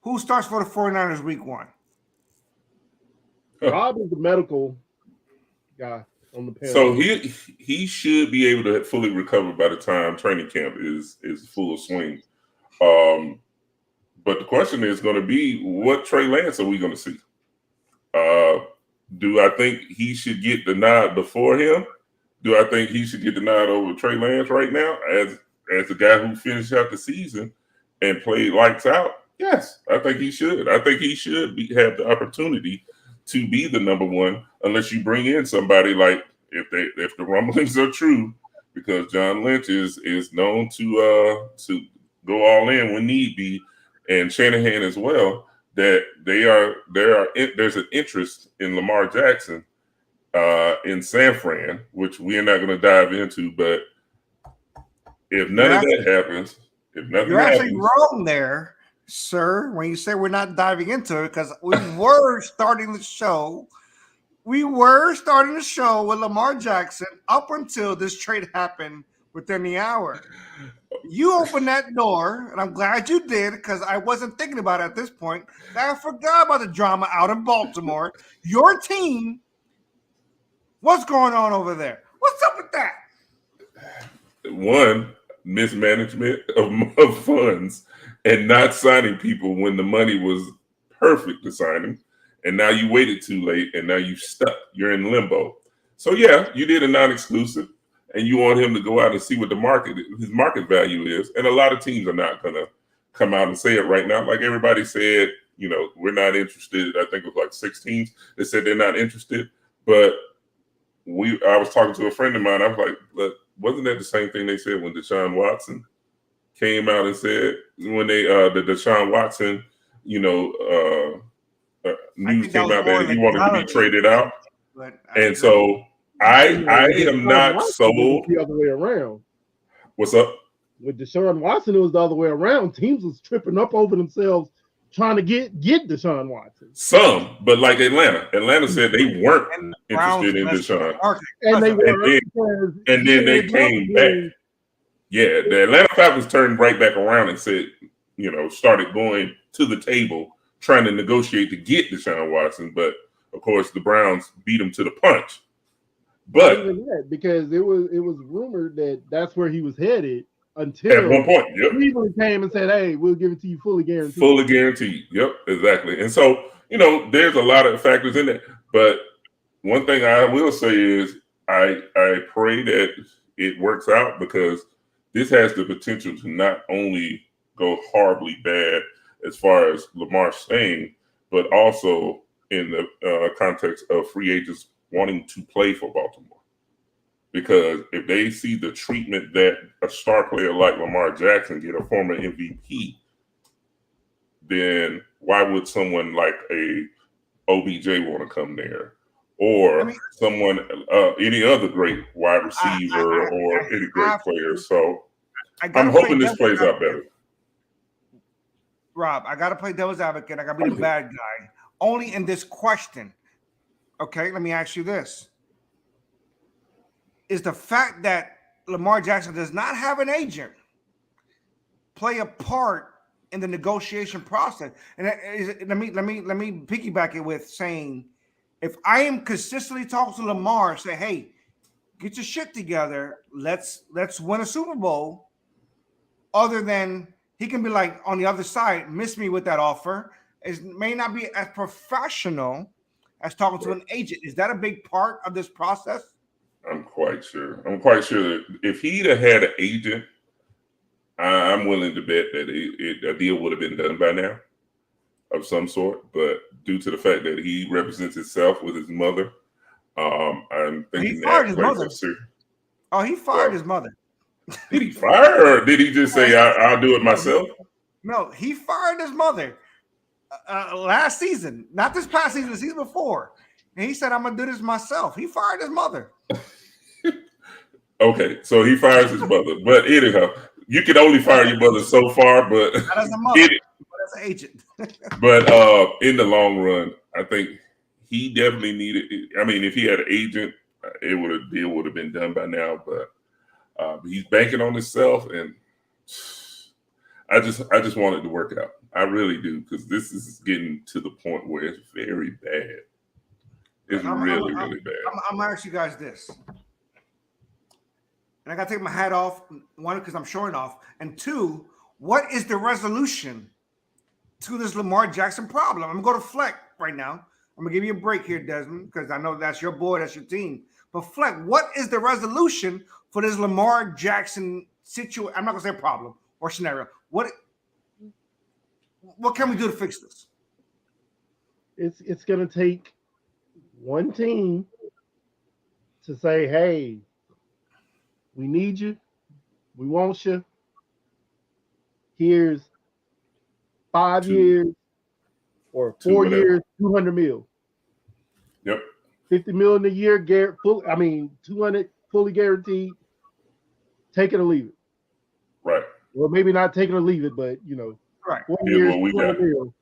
who starts for the 49ers week 1? Rob is the medical guy on the panel. So he should be able to fully recover by the time training camp is full swing. But the question is going to be, what Trey Lance are we going to see? Do I think he should get the nod before him? Do I think he should get the nod over Trey Lance right now as the guy who finished out the season and played lights out? Yes, I think he should. I think he should have the opportunity to be the number one, unless you bring in somebody like, if the rumblings are true, because John Lynch is known to go all in when need be, and Shanahan as well, that there's an interest in Lamar Jackson in San Fran, which we are not going to dive into. But if none of that happens, you're actually wrong there, sir, when you say we're not diving into it, because we were starting the show. We were starting the show with Lamar Jackson up until this trade happened within the hour. You opened that door, and I'm glad you did, because I wasn't thinking about it at this point. I forgot about the drama out in Baltimore. Your team, what's going on over there? What's up with that? One, mismanagement of funds and not signing people when the money was perfect to sign them. And now you waited too late, and now you're stuck. You're in limbo. So, yeah, you did a non-exclusive. and you want him to go out and see what his market value is. And a lot of teams are not going to come out and say it right now. Like everybody said, we're not interested. I think it was like 6 teams that said they're not interested. But I was talking to a friend of mine. I was like, but wasn't that the same thing they said when Deshaun Watson came out and said when the Deshaun Watson, news came out that he wanted to be traded out. And so I am not sold. The other way around. What's up? With Deshaun Watson, it was the other way around. Teams was tripping up over themselves trying to get Deshaun Watson. Some, but like Atlanta said they weren't interested in Deshaun, and then they came back. Yeah, the Atlanta Falcons turned right back around and said, started going to the table trying to negotiate to get Deshaun Watson, but of course the Browns beat him to the punch. But even that, because it was rumored that that's where he was headed until at one point, Cleveland came and said, "Hey, we'll give it to you fully guaranteed." Fully guaranteed. Yep, exactly. And so there's a lot of factors in it. But one thing I will say is I pray that it works out, because this has the potential to not only go horribly bad as far as Lamar staying, but also in the context of free agents wanting to play for Baltimore. Because if they see the treatment that a star player like Lamar Jackson get, a former MVP, then why would someone like a OBJ want to come there? Or someone, any other great wide receiver or any great player. So I'm hoping this plays out better. Rob, I got to play devil's advocate. I got to be the bad guy. Only in this question. Okay, let me ask you this. Is the fact that Lamar Jackson does not have an agent play a part in the negotiation process? And let me piggyback it with saying, if I am consistently talking to Lamar, say, hey, get your shit together, let's win a Super Bowl, other than he can be like on the other side, miss me with that offer, it may not be as professional as talking to an agent. Is that a big part of this process? I'm quite sure that if he'd have had an agent, I'm willing to bet that a deal would have been done by now of some sort. But due to the fact that he represents himself with his mother, I'm thinking he fired his mother. Oh, he fired his mother. Did he fire her, or did he just say, I'll do it myself? No, he fired his mother last season. Not this past season, the season before. And he said, I'm going to do this myself. He fired his mother. Okay, so he fires his mother. But anyhow, you can only fire your mother so far. But not as a mother, but as an agent. But in the long run, I think he definitely needed it. I mean, if he had an agent, deal would have been done by now. But he's banking on himself, and I just want it to work out. I really do, because this is getting to the point where it's very bad. It's really bad. I'm gonna ask you guys this, and I gotta take my hat off. One, because I'm showing off, and two, what is the resolution to this Lamar Jackson problem? I'm gonna go to Fleck right now. I'm gonna give you a break here, Desmond, because I know that's your boy, that's your team. But Fleck, what is the resolution for this Lamar Jackson situation? I'm not gonna say problem or scenario. What can we do to fix this? It's gonna take one team to say, hey, we need you, we want you. Here's 5 years or 4 years, 200 mil. Yep. 50 million a year, 200 fully guaranteed. Take it or leave it. Right. Well, maybe not take it or leave it, but right. 4 years, 200 mil.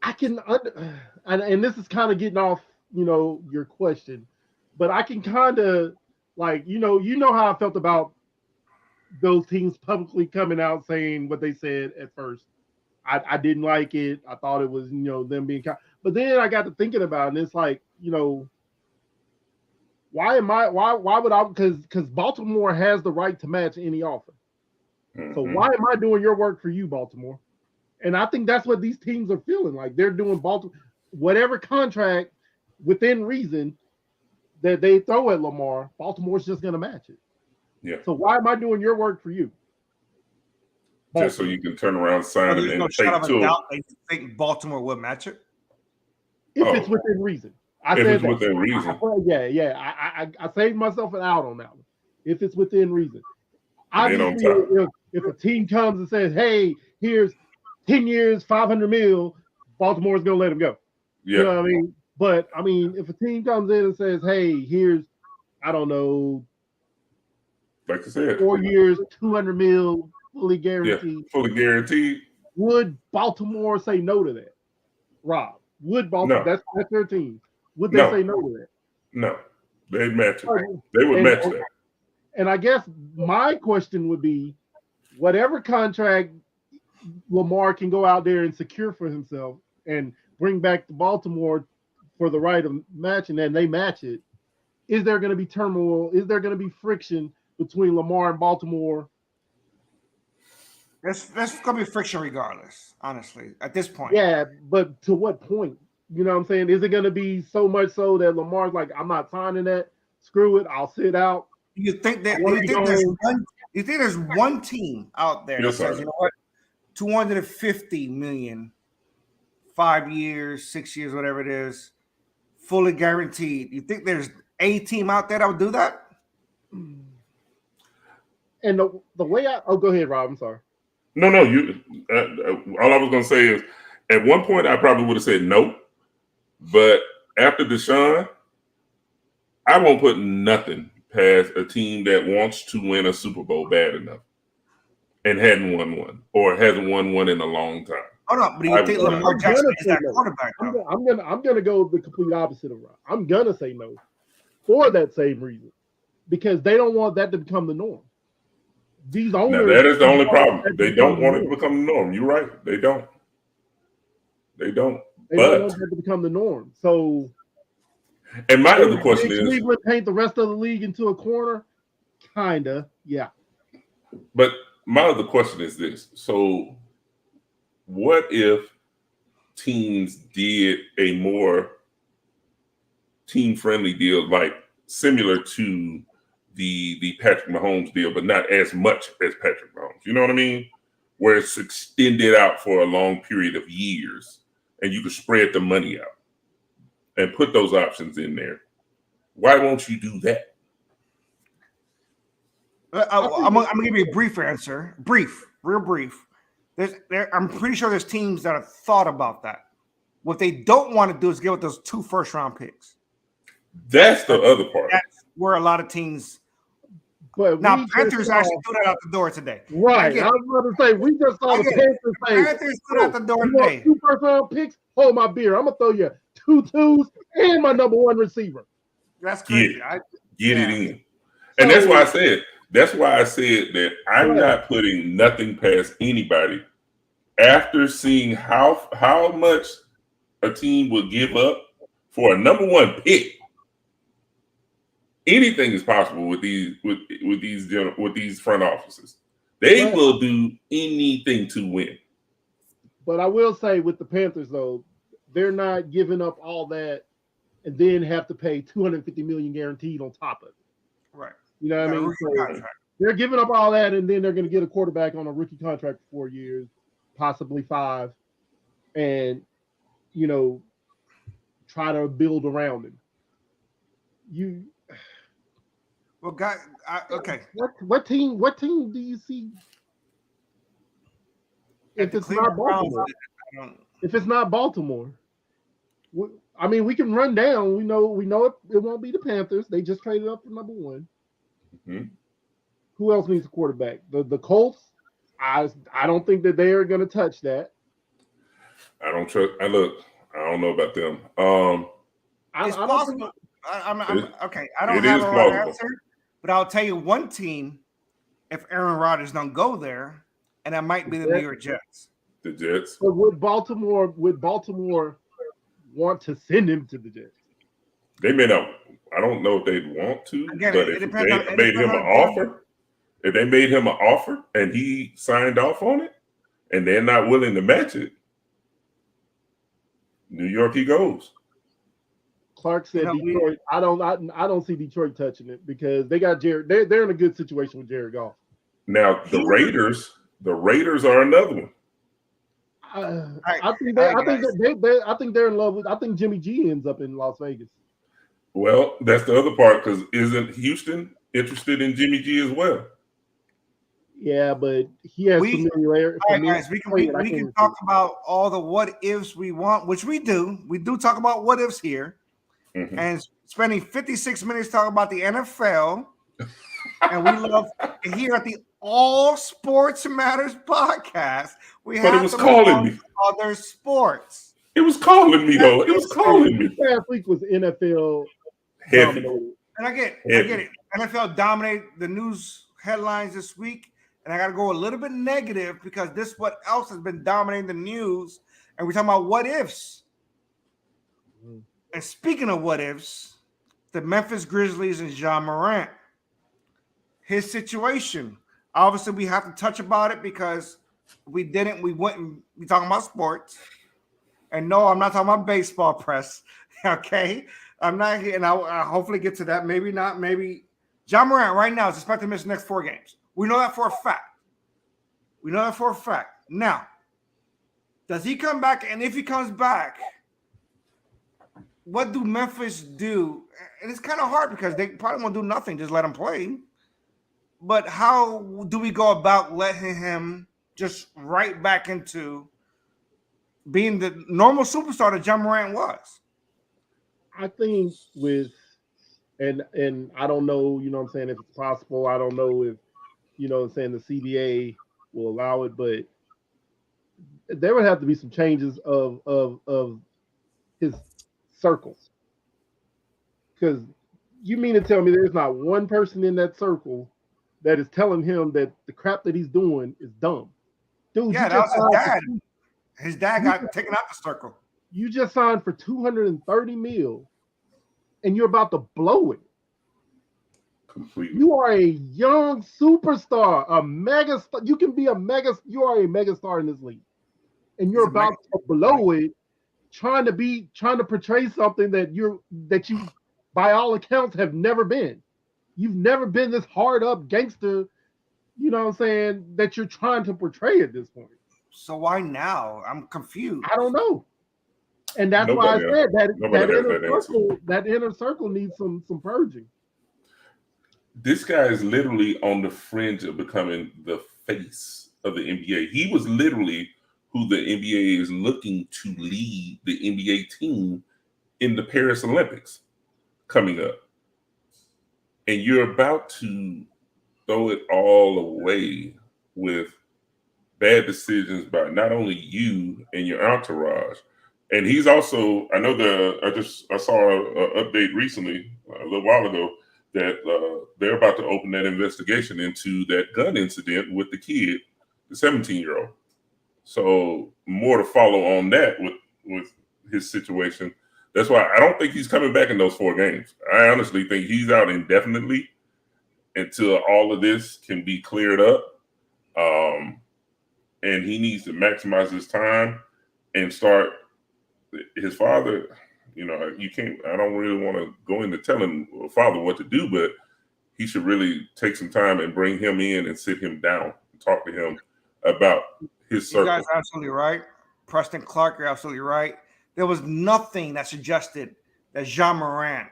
I can, and this is kind of getting off, your question, but I can kind of you know how I felt about those teams publicly coming out saying what they said at first. I didn't like it. I thought it was, them being but then I got to thinking about it, and it's like, why would I, because Baltimore has the right to match any offer. Mm-hmm. So why am I doing your work for you, Baltimore? And I think that's what these teams are feeling like. They're doing whatever contract within reason that they throw at Lamar, Baltimore's just going to match it. Yeah. So why am I doing your work for you? Just so you can turn around, sign Well, him, there's no and shot take of a two. If doubt they think Baltimore will match it. If Oh. it's within reason. I said it's that. within reason. I saved myself an out on that one. If it's within reason. And then on Obviously, top. if a team comes and says, "Hey, here's 10 years, 500 mil," Baltimore's gonna let him go. Yeah. You know what I mean? But I mean, if a team comes in and says, "Hey, here's, I don't know, Like I said. 4 years, 200 mil, fully guaranteed," Yeah. Fully guaranteed. would Baltimore say no to that? Rob, would Baltimore? No. That's their team. Would they No. say no to that? No. They'd match it. Right. They would And- match that. And I guess my question would be, whatever contract Lamar can go out there and secure for himself and bring back to Baltimore for the right of matching, and they match it, is there going to be turmoil? Is there going to be friction between Lamar and Baltimore? That's gonna be friction regardless, honestly, at this point. Yeah, but to what point? You know what I'm saying? Is it going to be so much so that Lamar's like, I'm not signing that. Screw it. I'll sit out. You think that I wanna be home. you think there's one team out there that Yes, says, sir. you know what, 250 million, 5 years, 6 years, whatever it is, fully guaranteed. You think there's a team out there that would do that? And the way go ahead, Rob. I'm sorry. No. You. All I was gonna say is, at one point I probably would have said no, but after Deshaun, I won't put nothing past a team that wants to win a Super Bowl bad enough and hadn't won one or hasn't won one in a long time. Hold on, but do you think Lamar I'm Jackson gonna is say that no. quarterback though? I'm gonna go the complete opposite of Rob. I'm gonna say no for that same reason, because they don't want that to become the norm. These Now owners, that is the only problem. that They become don't the want it to norm. become the norm. You're right. They don't. They don't But want that to become the norm. So, and my other question did is, Cleveland paint the rest of the league into a corner? Kinda, yeah. but my other question is this. So what if teams did a more team-friendly deal, like similar to the Patrick Mahomes deal, but not as much as Patrick Mahomes? You know what I mean? Where it's extended out for a long period of years and you can spread the money out and put those options in there. Why won't you do that? I'm gonna give you a brief answer. Real brief. I'm pretty sure there's teams that have thought about that. What they don't want to do is give up those 2 first-round picks. That's the other part. That's where a lot of teams. But Now, we just Panthers saw- actually threw that out the door today. Right. get I was about to say, we just saw I the get it. Panthers say, Panthers threw it out the door you want today. 2 first-round picks? Hold my beer. I'm going to throw you 2 twos and my number 1 receiver. That's crazy. Get Yeah. it in. And that's why I said that I'm not putting nothing past anybody after seeing how much a team will give up for a number 1 pick. Anything is possible with these front offices. They Right. will do anything to win. But I will say with the Panthers, though, they're not giving up all that and then have to pay $250 million guaranteed on top of it. Right. You know what I mean? Rookie So contract. they're giving up all that, and then they're going to get a quarterback on a rookie contract for 4 years, possibly 5, and try to build around him. Well, okay. What team do you see? If The it's not Cleveland Browns, Baltimore, I don't- if it's not Baltimore, I mean, we can run down. We know it won't be the Panthers. They just traded up for number 1. Mhm. Who else needs a quarterback? The Colts. I don't think that they are going to touch that. I don't trust. I don't know about them. It's I don't possible. Okay. I don't it have is a right plausible. answer, but I'll tell you one team. If Aaron Rodgers don't go there, and that might be the New York Jets. The Jets. But would Baltimore want to send him to the Jets? They may not. I don't know if they'd want to, Again, but it if depends they on- made him an it depends on- offer, if they made him an offer and he signed off on it, and they're not willing to match it, New York he goes. Clark said You know, Detroit. I don't see Detroit touching it because they got Jared. They're in a good situation with Jared Goff. Now the Raiders are another one. I think they're in love with. I think Jimmy G ends up in Las Vegas. Well, that's the other part because isn't Houston interested in Jimmy G as well? Yeah, but he has familiarity. All right, guys, we can talk about all the what ifs we want, which we do. We do talk about what ifs here, and spending 56 minutes talking about the NFL, and we love here at the All Sports Matters podcast. But it was calling me. Other sports. It was calling me though. It was calling me. Last week was NFL heavy, and I get it. NFL dominated the news headlines this week. And I got to go a little bit negative because this is what else has been dominating the news. And we're talking about what ifs. And speaking of what ifs, the Memphis Grizzlies and Ja Morant, his situation. Obviously, we have to touch about it because we wouldn't be talking about sports. And no, I'm not talking about baseball press. Okay. I'm not here, and I'll hopefully get to that. Maybe not. Maybe Ja Morant right now is expected to miss the next 4 games. We know that for a fact. Now, does he come back? And if he comes back, what do Memphis do? And it's kind of hard because they probably won't do nothing, just let him play. But how do we go about letting him just right back into being the normal superstar that Ja Morant was? I think and I don't know, you know what I'm saying, if it's possible. I don't know if, you know what I'm saying, the CBA will allow it, but there would have to be some changes of his circles. Because you mean to tell me there's not one person in that circle that is telling him that the crap that he's doing is dumb? Dude, yeah, that was his dad. His dad got taken out the circle. You just signed for $230 million, and you're about to blow it. Completely. You are a young superstar, a mega star. You can be a mega. You are a mega star in this league, and you're about to blow it, trying to portray something that you, by all accounts, have never been. You've never been this hard up gangster. You know what I'm saying, that you're trying to portray at this point. So why now? I'm confused. I don't know. And that's why I said that inner circle needs some purging. This guy is literally on the fringe of becoming the face of the NBA. He was literally who the NBA is looking to lead the NBA team in the Paris Olympics coming up. And you're about to throw it all away with bad decisions by not only you and your entourage. And he's also, I saw an update recently, a little while ago, that they're about to open that investigation into that gun incident with the kid, the 17-year-old. So more to follow on that with his situation. That's why I don't think he's coming back in those 4 games. I honestly think he's out indefinitely until all of this can be cleared up. And he needs to maximize his time and start. His father, you know, I don't really want to go into telling father what to do, but he should really take some time and bring him in and sit him down and talk to him about his circle. You guys are absolutely right. Preston Clark, you're absolutely right. There was nothing that suggested that Ja Morant,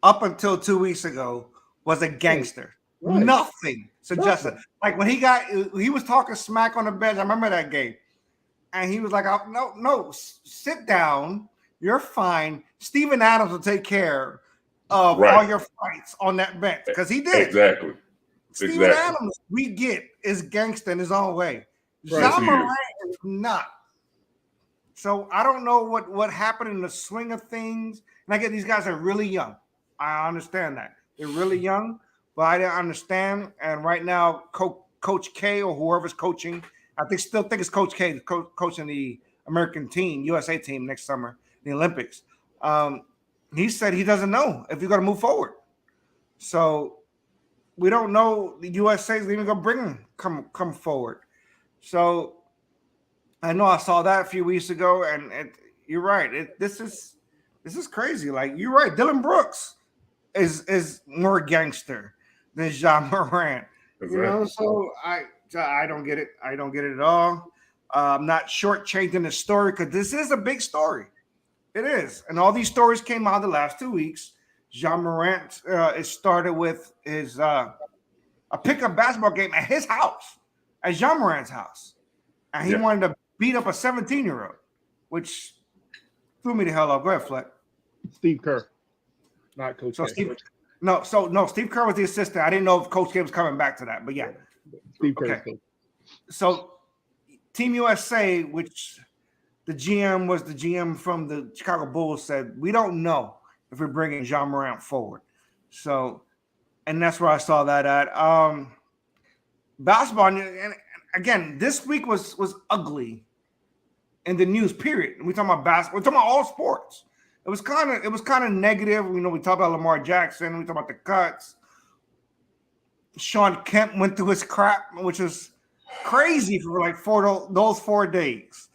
up until 2 weeks ago, was a gangster. Right. Nothing suggested. Like when he was talking smack on the bench. I remember that game. And he was like, no, sit down. You're fine. Steven Adams will take care of all your fights on that bench. Because he did. Exactly. Steven Adams, we get, is gangster in his own way. Right. Ja Morant is not. So I don't know what happened in the swing of things. And I get these guys are really young. I understand that. They're really young, but I didn't understand. And right now, Coach K or whoever's coaching, I still think it's Coach K, coaching the American team, USA team next summer, the Olympics. He said he doesn't know if you're going to move forward. So we don't know the USA is even going to bring him come forward. So I know I saw that a few weeks ago, and you're right. This is this is crazy. Like you're right, Dylan Brooks is more gangster than Ja Morant. Exactly. You know, so I don't get it. I don't get it at all. I'm not shortchanging the story because this is a big story. It is, and all these stories came out the last 2 weeks. Ja Morant it started with his a pickup basketball game at his house, at Ja Morant's house, and he wanted to beat up a 17-year-old, which threw me the hell off. Go ahead, Fleck. Steve Kerr, not Coach K. Steve Kerr was the assistant. I didn't know if Coach K was coming back to that, but yeah. Steve Kerr. Okay. So Team USA, which the GM was the GM from the Chicago Bulls, said, we don't know if we're bringing Ja Morant forward. So, and that's where I saw that at. Basketball, and again, this week was ugly in the news, period. We talking about basketball, we're talking about all sports. It was kind of negative. You know, we talk about Lamar Jackson, we talk about the cuts. Sean Kemp went through his crap, which was crazy for like those 4 days.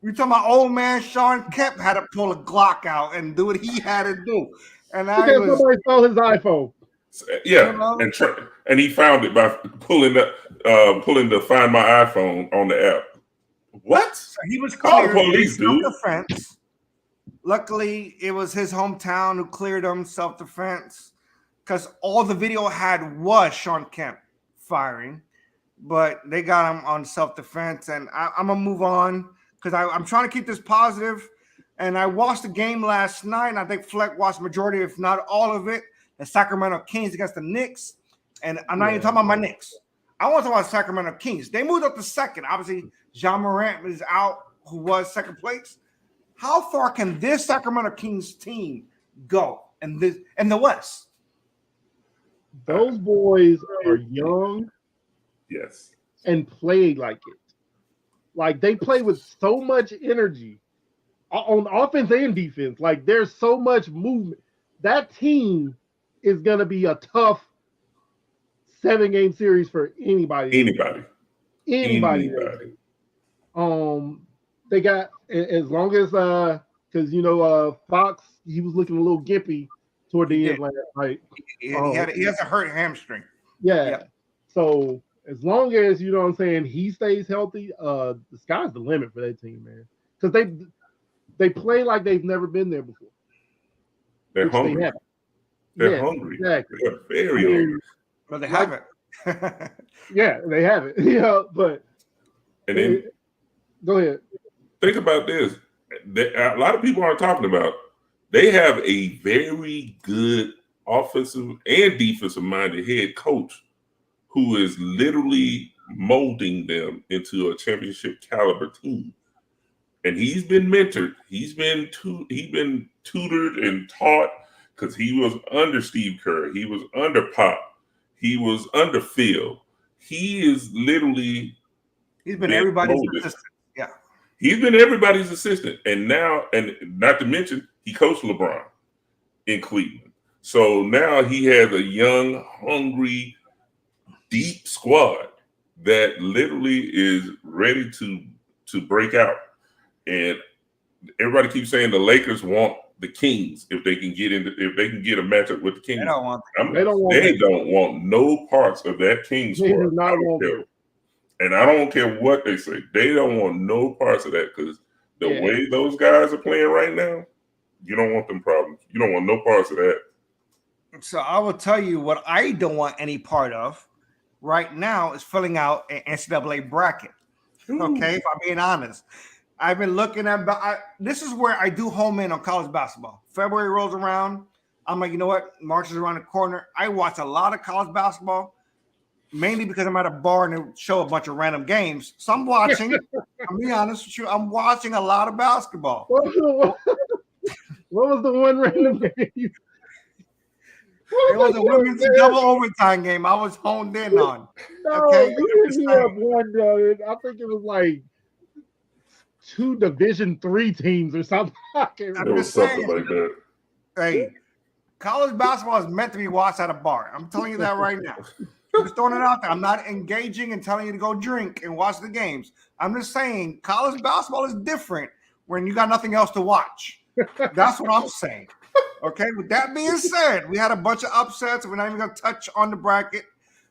You're talking about old man Sean Kemp had to pull a Glock out and do what he had to do. And somebody stole his iPhone. Yeah, you know? and he found it by pulling the Find My iPhone on the app. What? So he was called cleared police, dude. Self-defense. Luckily, it was his hometown who cleared him self-defense because all the video had was Sean Kemp firing, but they got him on self-defense. And I'm gonna move on because I'm trying to keep this positive. And I watched the game last night, and I think Fleck watched majority, if not all of it, the Sacramento Kings against the Knicks. And I'm not even talking about my Knicks. I want to talk about Sacramento Kings. They moved up to second. Obviously, Ja Morant is out, who was second place. How far can this Sacramento Kings team go in the West? Those boys are young, yes, and play like it. Like they play with so much energy on offense and defense. Like there's so much movement. That team is gonna be a tough 7-game series for anybody. They got, as long as because Fox, he was looking a little gimpy toward the end last night. He has a hurt hamstring. Yeah. So as long as you know what I'm saying, he stays healthy, the sky's the limit for that team, man. Because they play like they've never been there before. They're hungry. They're hungry. Exactly. They're very hungry. But they have it. Yeah, they have it. Yeah, but and then go ahead. Think about this. A lot of people aren't talking about. They have a very good offensive and defensive minded head coach who is literally molding them into a championship caliber team. And he's been mentored. He's been tutored and taught because he was under Steve Kerr. He was under Pop. He was under Phil. He is literally. He's been everybody's assistant. Yeah. He's been everybody's assistant. And now, and not to mention, he coached LeBron in Cleveland. So now he has a young, hungry, deep squad that literally is ready to break out. And everybody keeps saying the Lakers want the Kings if they can get a matchup with the Kings. They don't want they don't want no parts of that Kings squad. And I don't care what they say. They don't want no parts of that because the way those guys are playing right now, you don't want them problems. You don't want no parts of that. So I will tell you what I don't want any part of right now is filling out an NCAA bracket. Okay, if I'm being honest. I've been looking at this is where I do home in on college basketball. February rolls around. I'm like, you know what? March is around the corner. I watch a lot of college basketball, mainly because I'm at a bar and they show a bunch of random games. So I'm watching. I'll be honest with you. I'm watching a lot of basketball. What was the one random game? It was a women's double overtime game I was honed in on. No, okay? you have one, I think it was like 2 Division III teams or something. I'm just saying, like that. Hey, college basketball is meant to be watched at a bar. I'm telling you that right now. I'm just throwing it out there. I'm not engaging and telling you to go drink and watch the games. I'm just saying college basketball is different when you got nothing else to watch. That's what I'm saying. Okay. With that being said, we had a bunch of upsets. We're not even going to touch on the bracket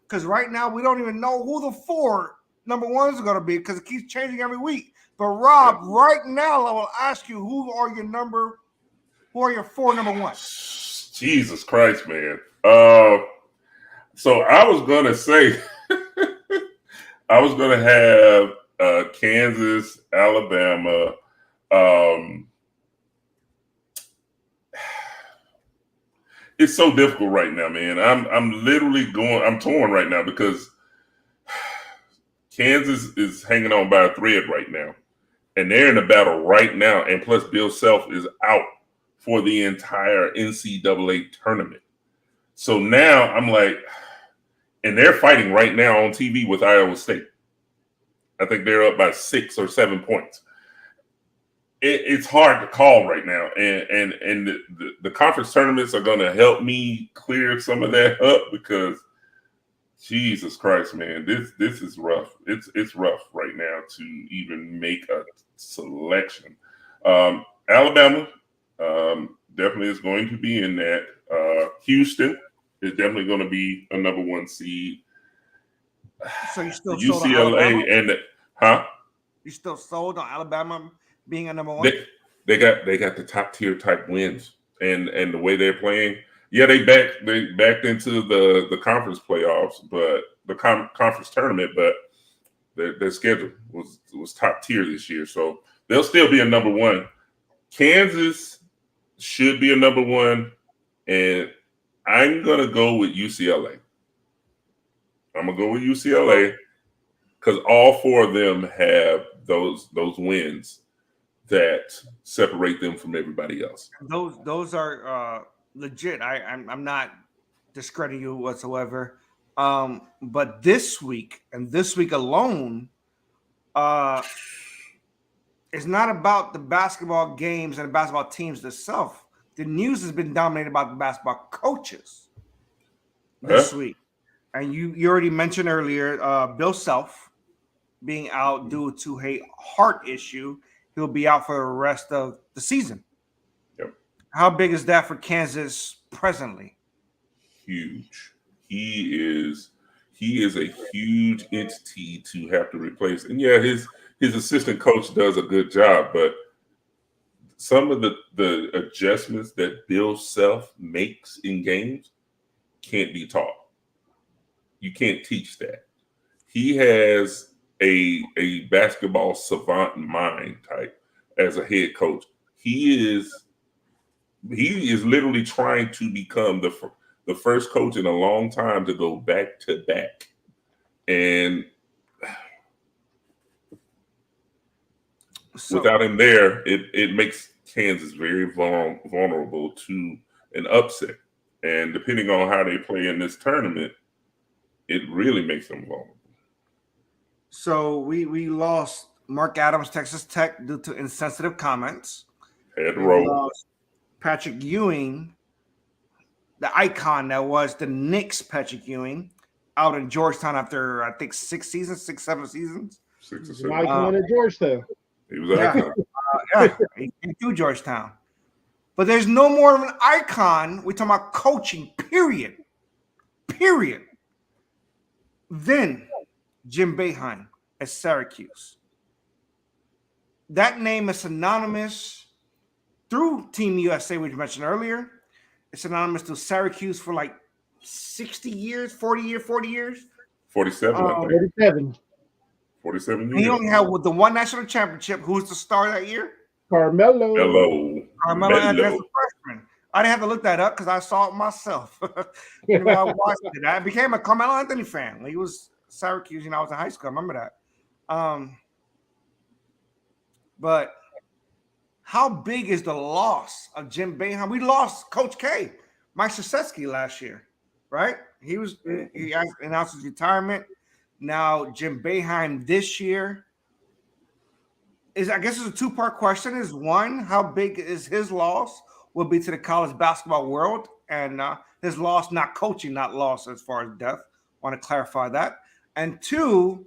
because right now we don't even know who the 4 number ones are going to be because it keeps changing every week. But Rob, right now I will ask you who are your 4 number ones? Jesus Christ, man. So I was gonna say, I was gonna have Kansas, Alabama. It's so difficult right now, man. I'm literally I'm torn right now because Kansas is hanging on by a thread right now, and they're in a battle right now. And plus, Bill Self is out for the entire NCAA tournament. So now I'm like, and they're fighting right now on TV with Iowa State. I think they're up by 6 or 7 points. It's hard to call right now, and the conference tournaments are going to help me clear some of that up because Jesus Christ, man, this is rough. It's rough right now to even make a selection. Alabama definitely is going to be in that. Houston is definitely going to be a number 1 seed. So you still sold on UCLA Alabama? You still sold on Alabama being a number 1? They got the top tier type wins and the way they're playing. Yeah, they backed into the conference playoffs, but the conference tournament, but their schedule was top tier this year, so they'll still be a number 1. Kansas should be a number 1, and I'm gonna go with UCLA. I'm gonna go with UCLA because all 4 of them have those wins that separate them from everybody else. Those are legit. I'm not discrediting you whatsoever. But this week and this week alone, it's not about the basketball games and the basketball teams themselves. The news has been dominated by the basketball coaches this week. And you already mentioned earlier Bill Self being out due to a heart issue. He'll be out for the rest of the season. Yep. How big is that for Kansas presently? Huge. He is a huge entity to have to replace. And yeah, his assistant coach does a good job, but some of the adjustments that Bill Self makes in games can't be taught. You can't teach that. He has a basketball savant mind type as a head coach. He is literally trying to become the first coach in a long time to go back to back. And so, without him there, it makes Kansas very vulnerable to an upset. And depending on how they play in this tournament, it really makes them vulnerable. So we lost Mark Adams, Texas Tech, due to insensitive comments. Had to roll. Lost Patrick Ewing, the icon that was the Knicks Patrick Ewing, out in Georgetown after, I think, 6 seasons, 6-7 seasons. 6 or 7. An icon at Georgetown. He was an icon. He came through Georgetown. But there's no more of an icon. We're talking about coaching, period. Then Jim Boeheim at Syracuse. That name is synonymous through Team USA, which you mentioned earlier. It's synonymous to Syracuse for like 60 years, 40 years. 47, I think. 47. 47 years. He only had the one national championship. Who was the star that year? Carmelo. Carmelo Anthony, freshman. I didn't have to look that up because I saw it myself. I watched it. I became a Carmelo Anthony fan. He was Syracuse, I was in high school. I remember that. But how big is the loss of Jim Boeheim? We lost Coach K, Mike Krzyzewski last year, right? He announced his retirement. Now Jim Boeheim this year. I guess it's a 2-part question. Is one, how big is his loss will be to the college basketball world, and his loss, not coaching, not loss as far as death. Want to clarify that. And 2,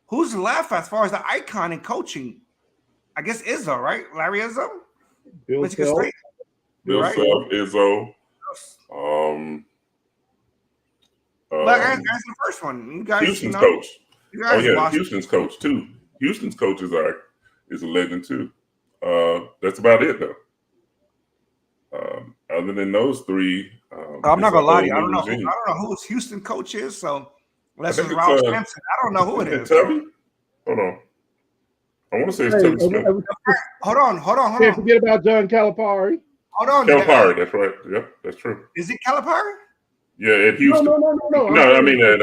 who's left as far as the icon in coaching? I guess Izzo, right? Larry Izzo? Bill Michigan Self. State. Bill Right. Self, Izzo. But answer the first one. You guys, Houston's coach. You guys watch. Houston's coach too. Houston's coach is a legend too. That's about it though. Other than those three, I'm not it's a gonna lie to you. whole I don't new know. regime. I don't know who his Houston coach is. So unless I it's think Ralph it's, Sampson, I don't know who it Isn't is. Tubby? Hold on. I want to say it's Hey, Tubby Smith. Hold on. Can't forget about John Calipari. Hold on. Calipari, that's right. Yep, that's true. Is it Calipari? Yeah, at Houston. No. I mean at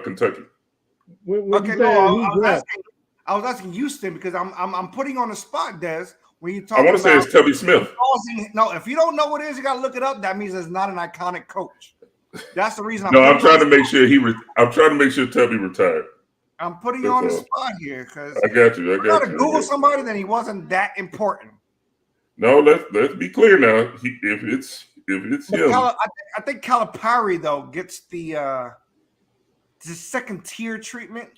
Kentucky. When Okay, you no, said I was asking Houston because I'm putting on the spot, Des. When you talk I want to say about it's Tubby Smith. no, if you don't know what it is, you gotta look it up. That means it's not an iconic coach. That's the reason. No, I'm trying to make sure I'm trying to make sure Tubby retired. I'm putting you on the spot here because I got you. if you gotta Google somebody, then he wasn't that important. No, let's be clear now. If it's him, I think Calipari though gets the second tier treatment.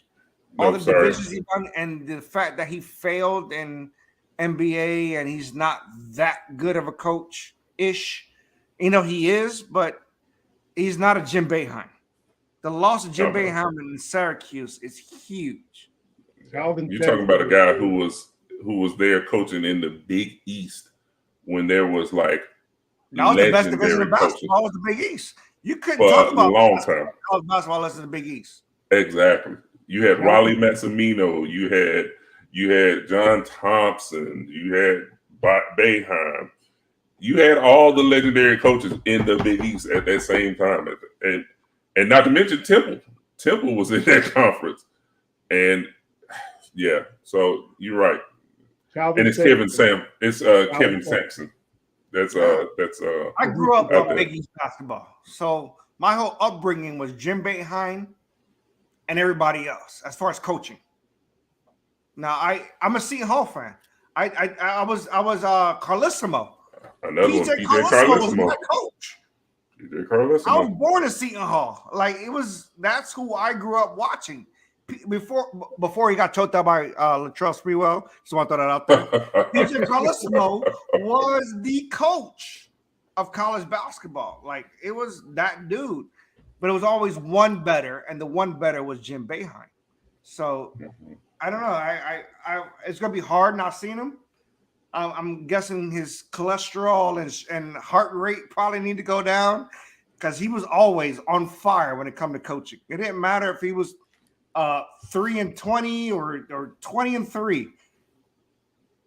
All the divisions he done, and the fact that he failed in NBA and he's not that good of a coach ish. You know, he is, but he's not a Jim Boeheim. The loss of Jim Boeheim in Syracuse is huge. You're talking about a guy who was there coaching in the Big East when there was like that was the best division of basketball was the Big East. You couldn't for talk a about long time. Basketball less than the Big East. Exactly. You had Raleigh Massimino. You had John Thompson. You had Boeheim. You had all the legendary coaches in the Big East at that same time, and not to mention Temple. Temple was in that conference, and yeah. So you're right. And it's Kevin Sampson. That's I grew up on Big East basketball, so my whole upbringing was Jim Boeheim and everybody else as far as coaching. Now I'm a Seton Hall fan. I was Carlissimo. Another PJ one, PJ Carlissimo was Carlissimo. my coach. PJ Carlissimo. I was born in Seton Hall. Like that's who I grew up watching. Before he got choked out by Latrell Sprewell. Just want to throw that out there. PJ Carlissimo was the coach of college basketball. Like it was that dude. But it was always one better, and the one better was Jim Boeheim. So I don't know. I it's gonna be hard not seeing him. I'm guessing his cholesterol and heart rate probably need to go down because he was always on fire when it come to coaching. It didn't matter if he was 3-20 or 20-3.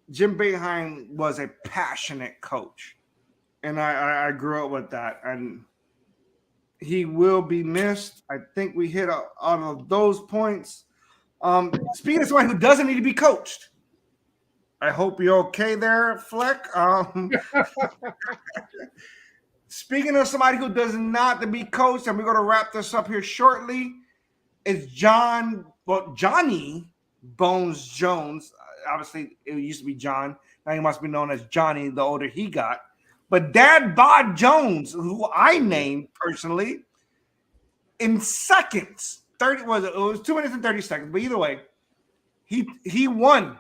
Jim Boeheim was a passionate coach, and I grew up with that, and he will be missed. I think we hit out of those points. Speaking of somebody who doesn't need to be coached, I hope you're okay there, Fleck. Speaking of somebody who does not to be coached, and we're going to wrap this up here shortly, is Johnny Bones Jones. Obviously, it used to be John. Now he must be known as Johnny the older he got. But Dad Bod Jones, who I named personally, in seconds, it was 2 minutes and 30 seconds. But either way, he won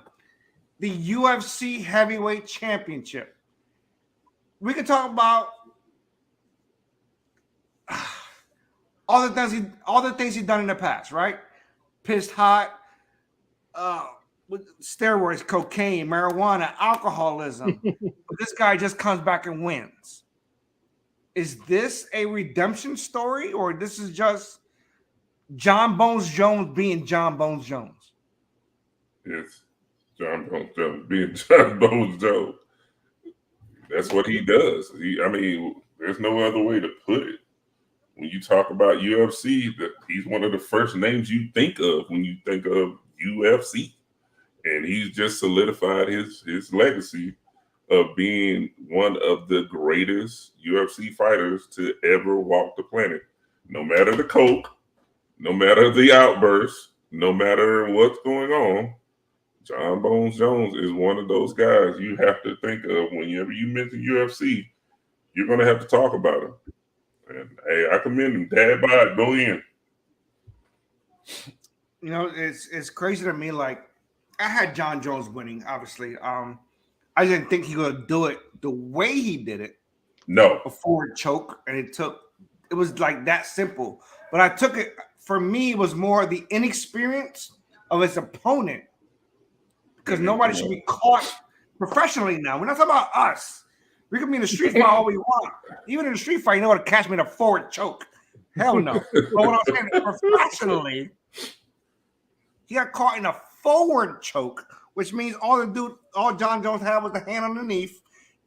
the UFC Heavyweight Championship. We could talk about all the things he's done in the past, right? Pissed hot, with steroids, cocaine, marijuana, alcoholism. But this guy just comes back and wins. Is this a redemption story, or this is just John Bones Jones being John Bones Jones? Yes, John Bones Jones being John Bones Jones. That's what he does. There's no other way to put it. When you talk about UFC, he's one of the first names you think of when you think of UFC. And he's just solidified his legacy of being one of the greatest UFC fighters to ever walk the planet. No matter the coke, no matter the outbursts, no matter what's going on, John Bones Jones is one of those guys you have to think of whenever you mention UFC. You're going to have to talk about him. And hey, I commend him. Dad bod, go in. You know, it's crazy to me. Like, I had John Jones winning, obviously. I didn't think he would do it the way he did it, No. a forward choke, and it was like that simple. But I took it, for me, it was more the inexperience of his opponent, because nobody should be caught professionally now. We're not talking about us. We can be in the street fight all we want. Even in the street fight, you know how to catch me in a forward choke. Hell no. But what I'm saying, professionally, he got caught in a forward choke, which means all John Jones had was the hand underneath,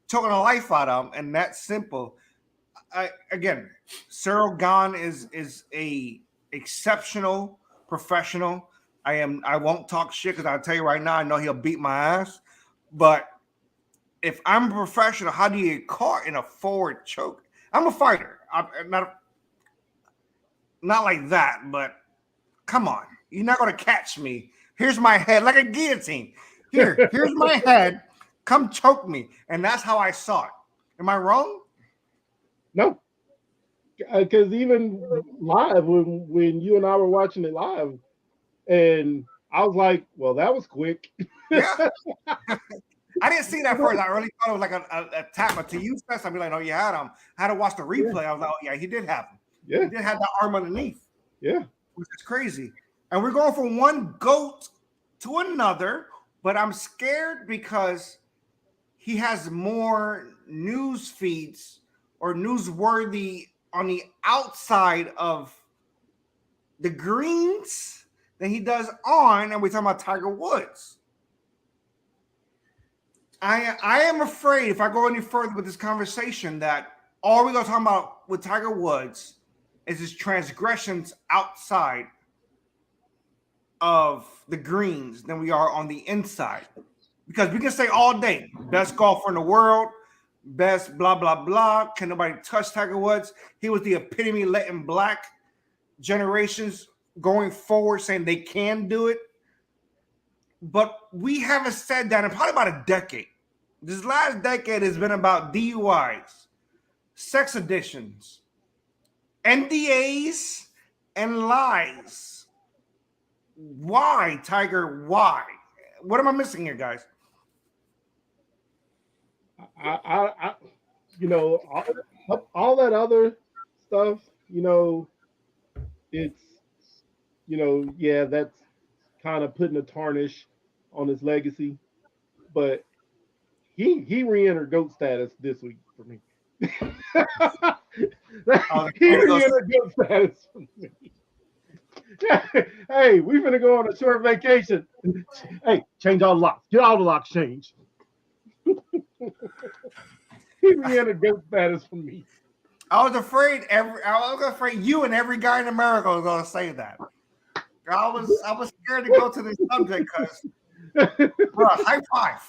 choking the life out of him, and that's simple. Again, Cyril Gahn is a exceptional professional. I won't talk shit because I'll tell you right now, I know he'll beat my ass. But if I'm a professional, how do you get caught in a forward choke? I'm a fighter. I'm not like that, but come on. You're not going to catch me. Here's my head, like a guillotine. Here's my head. Come choke me. And that's how I saw it. Am I wrong? No. Because even live, when you and I were watching it live, and I was like, well, that was quick. Yeah. I didn't see that first. I really thought it was like a tap. But to you, I'd be like, oh, you had him. I had to watch the replay. I was like, oh, yeah, he did have him. Yeah. He did have that arm underneath. Yeah. Which is crazy. And we're going from one GOAT to another, but I'm scared because he has more news feeds or newsworthy on the outside of the greens than he does on, and we're talking about Tiger Woods. I am afraid if I go any further with this conversation that all we're going to talk about with Tiger Woods is his transgressions outside of the greens than we are on the inside. Because we can say all day, best golfer in the world, best blah, blah, blah. Can nobody touch Tiger Woods? He was the epitome of letting black generations going forward saying they can do it. But we haven't said that in probably about a decade. This last decade has been about DUIs, sex addictions, NDAs, and lies. Why, Tiger? Why? What am I missing here, guys? I all that other stuff, it's, yeah, that's kind of putting a tarnish on his legacy, but he re-entered GOAT status this week for me. He re-entered GOAT status for me. Hey, we're gonna go on a short vacation. Hey, change all the locks. Get all the locks changed. He re-entered GOAT status for me. I was afraid you and every guy in America was gonna say that. I was scared to go to this subject because, bro, high five.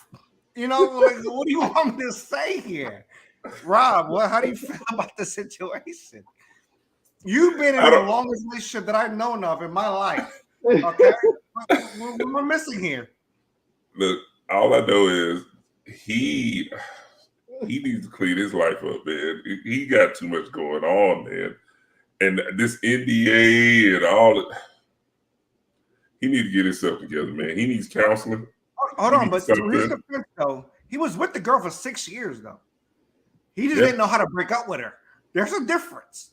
What do you want me to say here, Rob? How do you feel about the situation? You've been in the longest relationship that I've known of in my life. Okay, what we're missing here. Look, all I know is he needs to clean his life up, man. He got too much going on, man. And this NDA and all, he needs to get himself together, man. He needs counseling. Hold on, but to his defense, though, he was with the girl for 6 years, though. He just didn't know how to break up with her. There's a difference.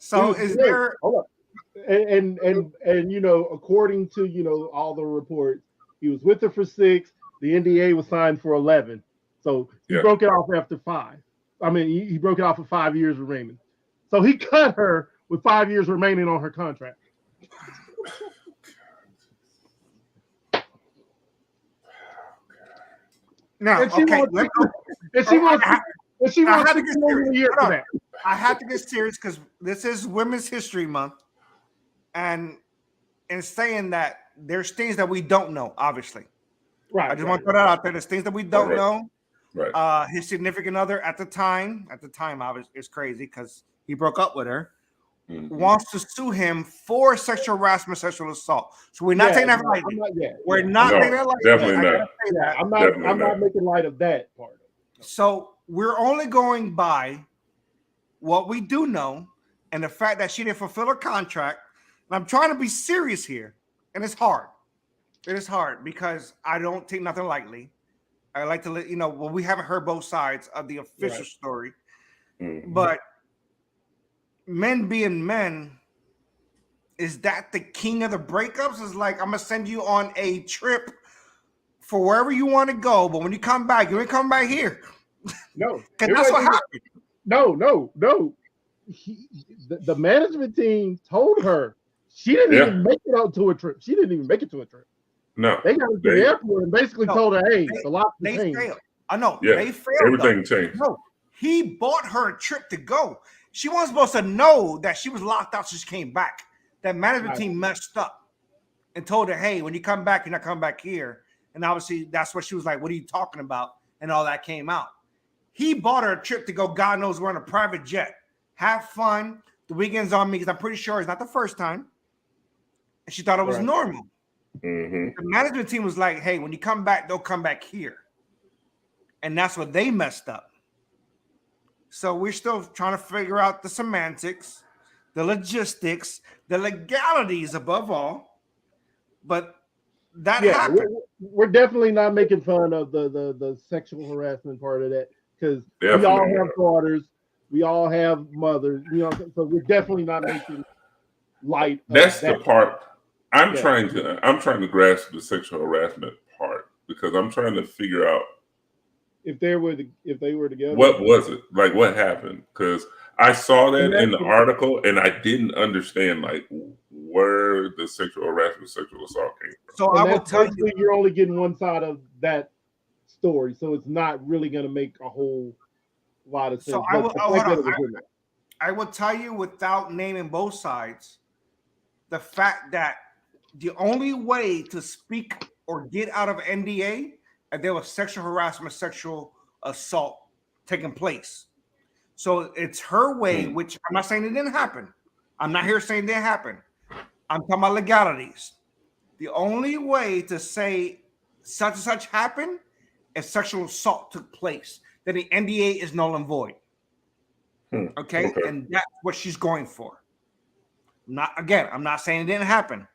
So is there? Hold up. And according to all the reports, he was with her for 6. The NDA was signed for 11. So he broke it off after 5. I mean, he broke it off for 5 years remaining. So he cut her with 5 years remaining on her contract. Now, and she wants to get over a year for that. I have to get serious because this is Women's History Month, and in saying that, there's things that we don't know. Obviously, right. I just want to put that out there. There's things that we don't know. Right. His significant other at the time, obviously, is crazy because he broke up with her. Mm-hmm. Wants to sue him for sexual harassment, sexual assault. So we're not taking that lightly. We're not taking that lightly. Definitely not. I'm not making light of that part. So we're only going by what we do know and the fact that she didn't fulfill her contract. And I'm trying to be serious here, and it's hard. It is hard because I don't take nothing lightly. I like to let you know. Well, we haven't heard both sides of the official Right. story, Mhm. but men being men, is that the king of the breakups? Is like, I'm gonna send you on a trip for wherever you want to go, but when you come back, you ain't come back here. No, Because it that's what wasn't even- happened. no. The management team told her she didn't Yeah. even make it out to a trip. She didn't even make it to a trip. No, They got her to the They- airport and basically No, told her, "Hey, they- the lobster They changed." failed. I know yeah, they failed. everything changed. No, he bought her a trip to go. She wasn't supposed to know that she was locked out. So she came back. That management Right. team messed up and told her, "Hey, when you come back, you're not coming back here." And obviously, that's what she was like. What are you talking about? And all that came out. He bought her a trip to go. God knows we're on a private jet. Have fun. The weekend's on me because I'm pretty sure it's not the first time. And she thought it was Right. normal. Hmm. The management team was like, "Hey, when you come back, don't come back here." And that's what they messed up. So we're still trying to figure out the semantics, the logistics, the legalities above all. But that Yeah, happened. we're definitely not making fun of the sexual harassment part of that because we all Definitely have not. daughters, we all have mothers, so we're definitely not making light. That's of that. the part I'm Yeah. trying to grasp the sexual harassment part because I'm trying to figure out If they were together, what was it like, what happened? Because I saw that in the article and I didn't understand like where the sexual harassment, sexual assault came from. So And I will that's tell you, basically you're only getting one side of that story, so it's not really going to make a whole lot of sense. So I But will- the hold fact that on. it was in there. I will tell you without naming both sides, the fact that the only way to speak or get out of NDA if there was sexual harassment, sexual assault taking place. So it's her way, which I'm not saying it didn't happen. I'm not here saying it didn't happen. I'm talking about legalities. The only way to say such and such happened if sexual assault took place, then the NDA is null and void. Okay? And that's what she's going for. I'm not saying it didn't happen.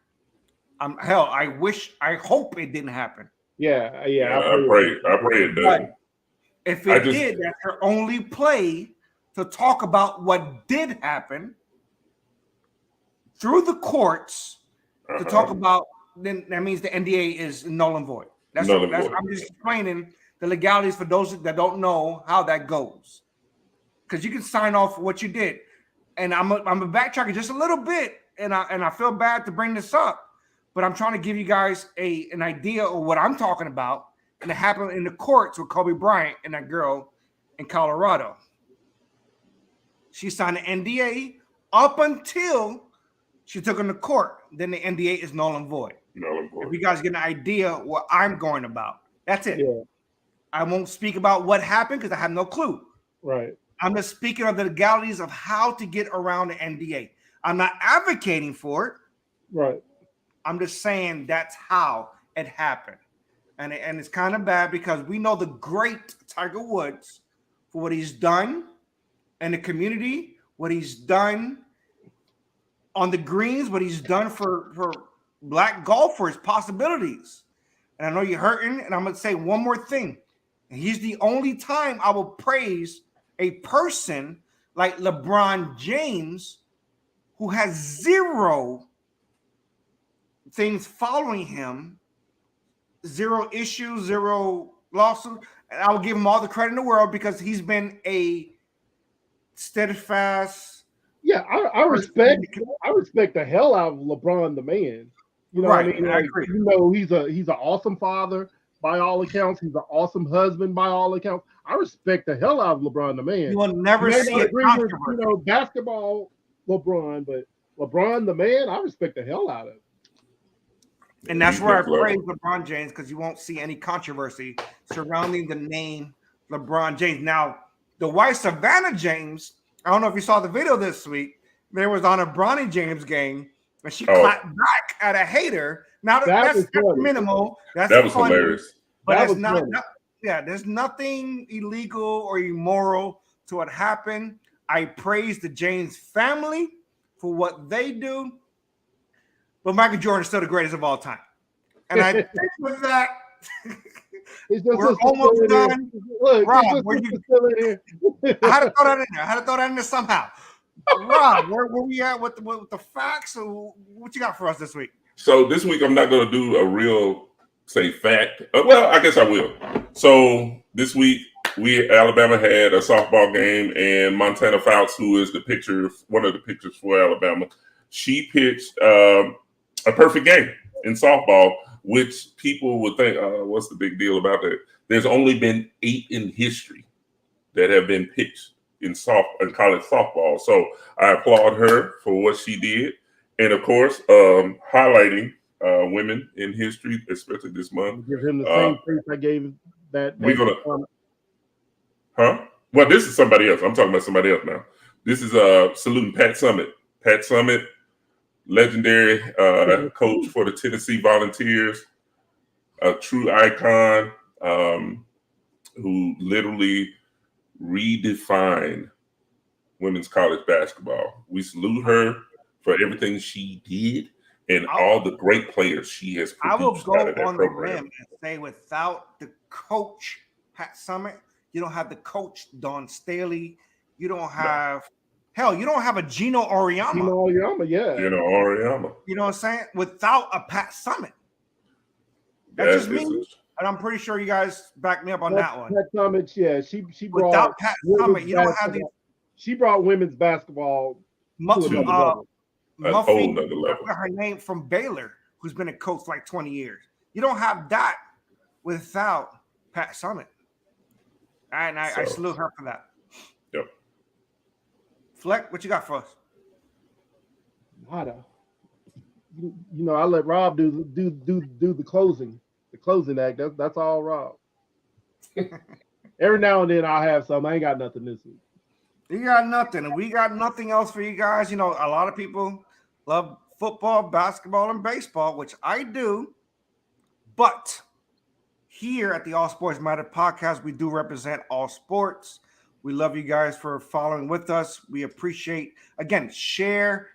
I hope it didn't happen. Yeah. I pray it doesn't. If it did, that's her only play to talk about what did happen through the courts to talk about. Then that means the NDA is null and void. That's Null and void. I'm just explaining the legalities for those that don't know how that goes. Because you can sign off what you did, and I'm backtracking just a little bit, and I feel bad to bring this up, but I'm trying to give you guys an idea of what I'm talking about, and it happened in the courts with Kobe Bryant and that girl in Colorado. She signed an NDA up until she took him to court. Then the NDA is null and void. Null and void. If you guys get an idea what I'm going about, that's it. Yeah. I won't speak about what happened because I have no clue. Right. I'm just speaking of the legalities of how to get around the NDA. I'm not advocating for it. Right. I'm just saying that's how it happened. And it's kind of bad because we know the great Tiger Woods for what he's done in the community, what he's done on the greens, what he's done for black golfers' possibilities. And I know you're hurting, and I'm going to say one more thing. And he's the only time I will praise a person like LeBron James who has zero things following him, zero issues, zero lawsuit. And I will give him all the credit in the world because he's been a steadfast. Yeah, I respect the hell out of LeBron the man. You know Right, what I mean? I Like, agree. you know, he's an awesome father by all accounts. He's an awesome husband by all accounts. I respect the hell out of LeBron the man. You will never You may see not a agree with, controversy. basketball LeBron, but LeBron the man, I respect the hell out of him. And that's He's where I next level. praise LeBron James because you won't see any controversy surrounding the name LeBron James. Now, the wife Savannah James, I don't know if you saw the video this week. There was on a Bronny James game, and she clapped back at a hater. Now that's minimal. That was funny, hilarious. but That it's was not. funny. There's nothing illegal or immoral to what happened. I praise the James family for what they do. But Michael Jordan is still the greatest of all time. And I think with that, It's just We're us almost still in here. done. Look, Rob, it's just where us you- still in here. I had to throw that in there. I had to throw that in there somehow. Rob, where we at with the facts? Or what you got for us this week? So this week I'm not going to do a real fact. Well, I guess I will. So this week Alabama had a softball game, and Montana Fouts, who is one of the pitchers for Alabama, she pitched a perfect game in softball, which people would think, what's the big deal about that? There's only been 8 in history that have been pitched in college softball. So I applaud her for what she did. And of course, highlighting women in history, especially this month. Give him the same praise I gave that. We're gonna, Well, this is somebody else. I'm talking about somebody else now. This is saluting Pat Summitt. Pat Summitt, legendary coach for the Tennessee Volunteers, a true icon, who literally redefined women's college basketball. We salute her for everything she did and all the great players she has produced. I will go out of that on the program. limb and say, without the coach Pat Summitt, you don't have the coach Dawn Staley. You don't have you don't have a Gino Auriemma. Gino Auriemma, yeah. You know, Auriemma. You know what I'm saying? Without a Pat Summitt. That's just me. And I'm pretty sure you guys back me up on that one. Pat Summitt, yeah, she brought Without Pat Summitt, you don't have these. She brought women's basketball to another level. Whole nother level. Her name from Baylor, who's been a coach for like 20 years. You don't have that without Pat Summitt. And I salute her for that. Yep. Fleck, what you got for us? Nada. You know, I let Rob do the closing act. That's all Rob. Every now and then I'll have some. I ain't got nothing this week. You got nothing, and we got nothing else for you guys. You know, a lot of people love football, basketball, and baseball, which I do. But here at the All Sports Matter podcast, we do represent all sports. We love you guys for following with us. We appreciate, again, share.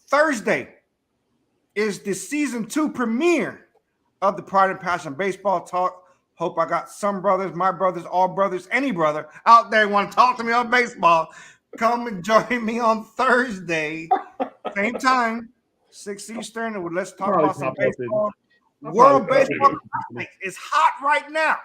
Thursday is the season 2 premiere of the Pride and Passion Baseball Talk. Hope I got some brothers, my brothers, all brothers, any brother out there want to talk to me on baseball. Come and join me on Thursday, same time, 6 Eastern. Let's talk about some baseball. World Baseball Classic is hot right now.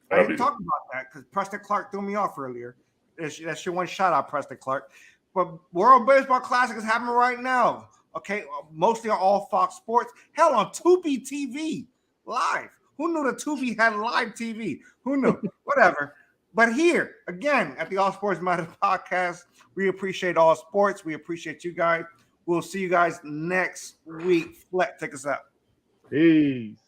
I didn't talk about that because Preston Clark threw me off earlier. That's your one shout out, Preston Clark. But World Baseball Classic is happening right now. Okay, mostly on all Fox Sports. Hell, on Tubi TV live. Who knew that Tubi had live TV? Who knew? Whatever. But here, again, at the All Sports Matter podcast, we appreciate all sports. We appreciate you guys. We'll see you guys next week. Fleck, take us out. Peace.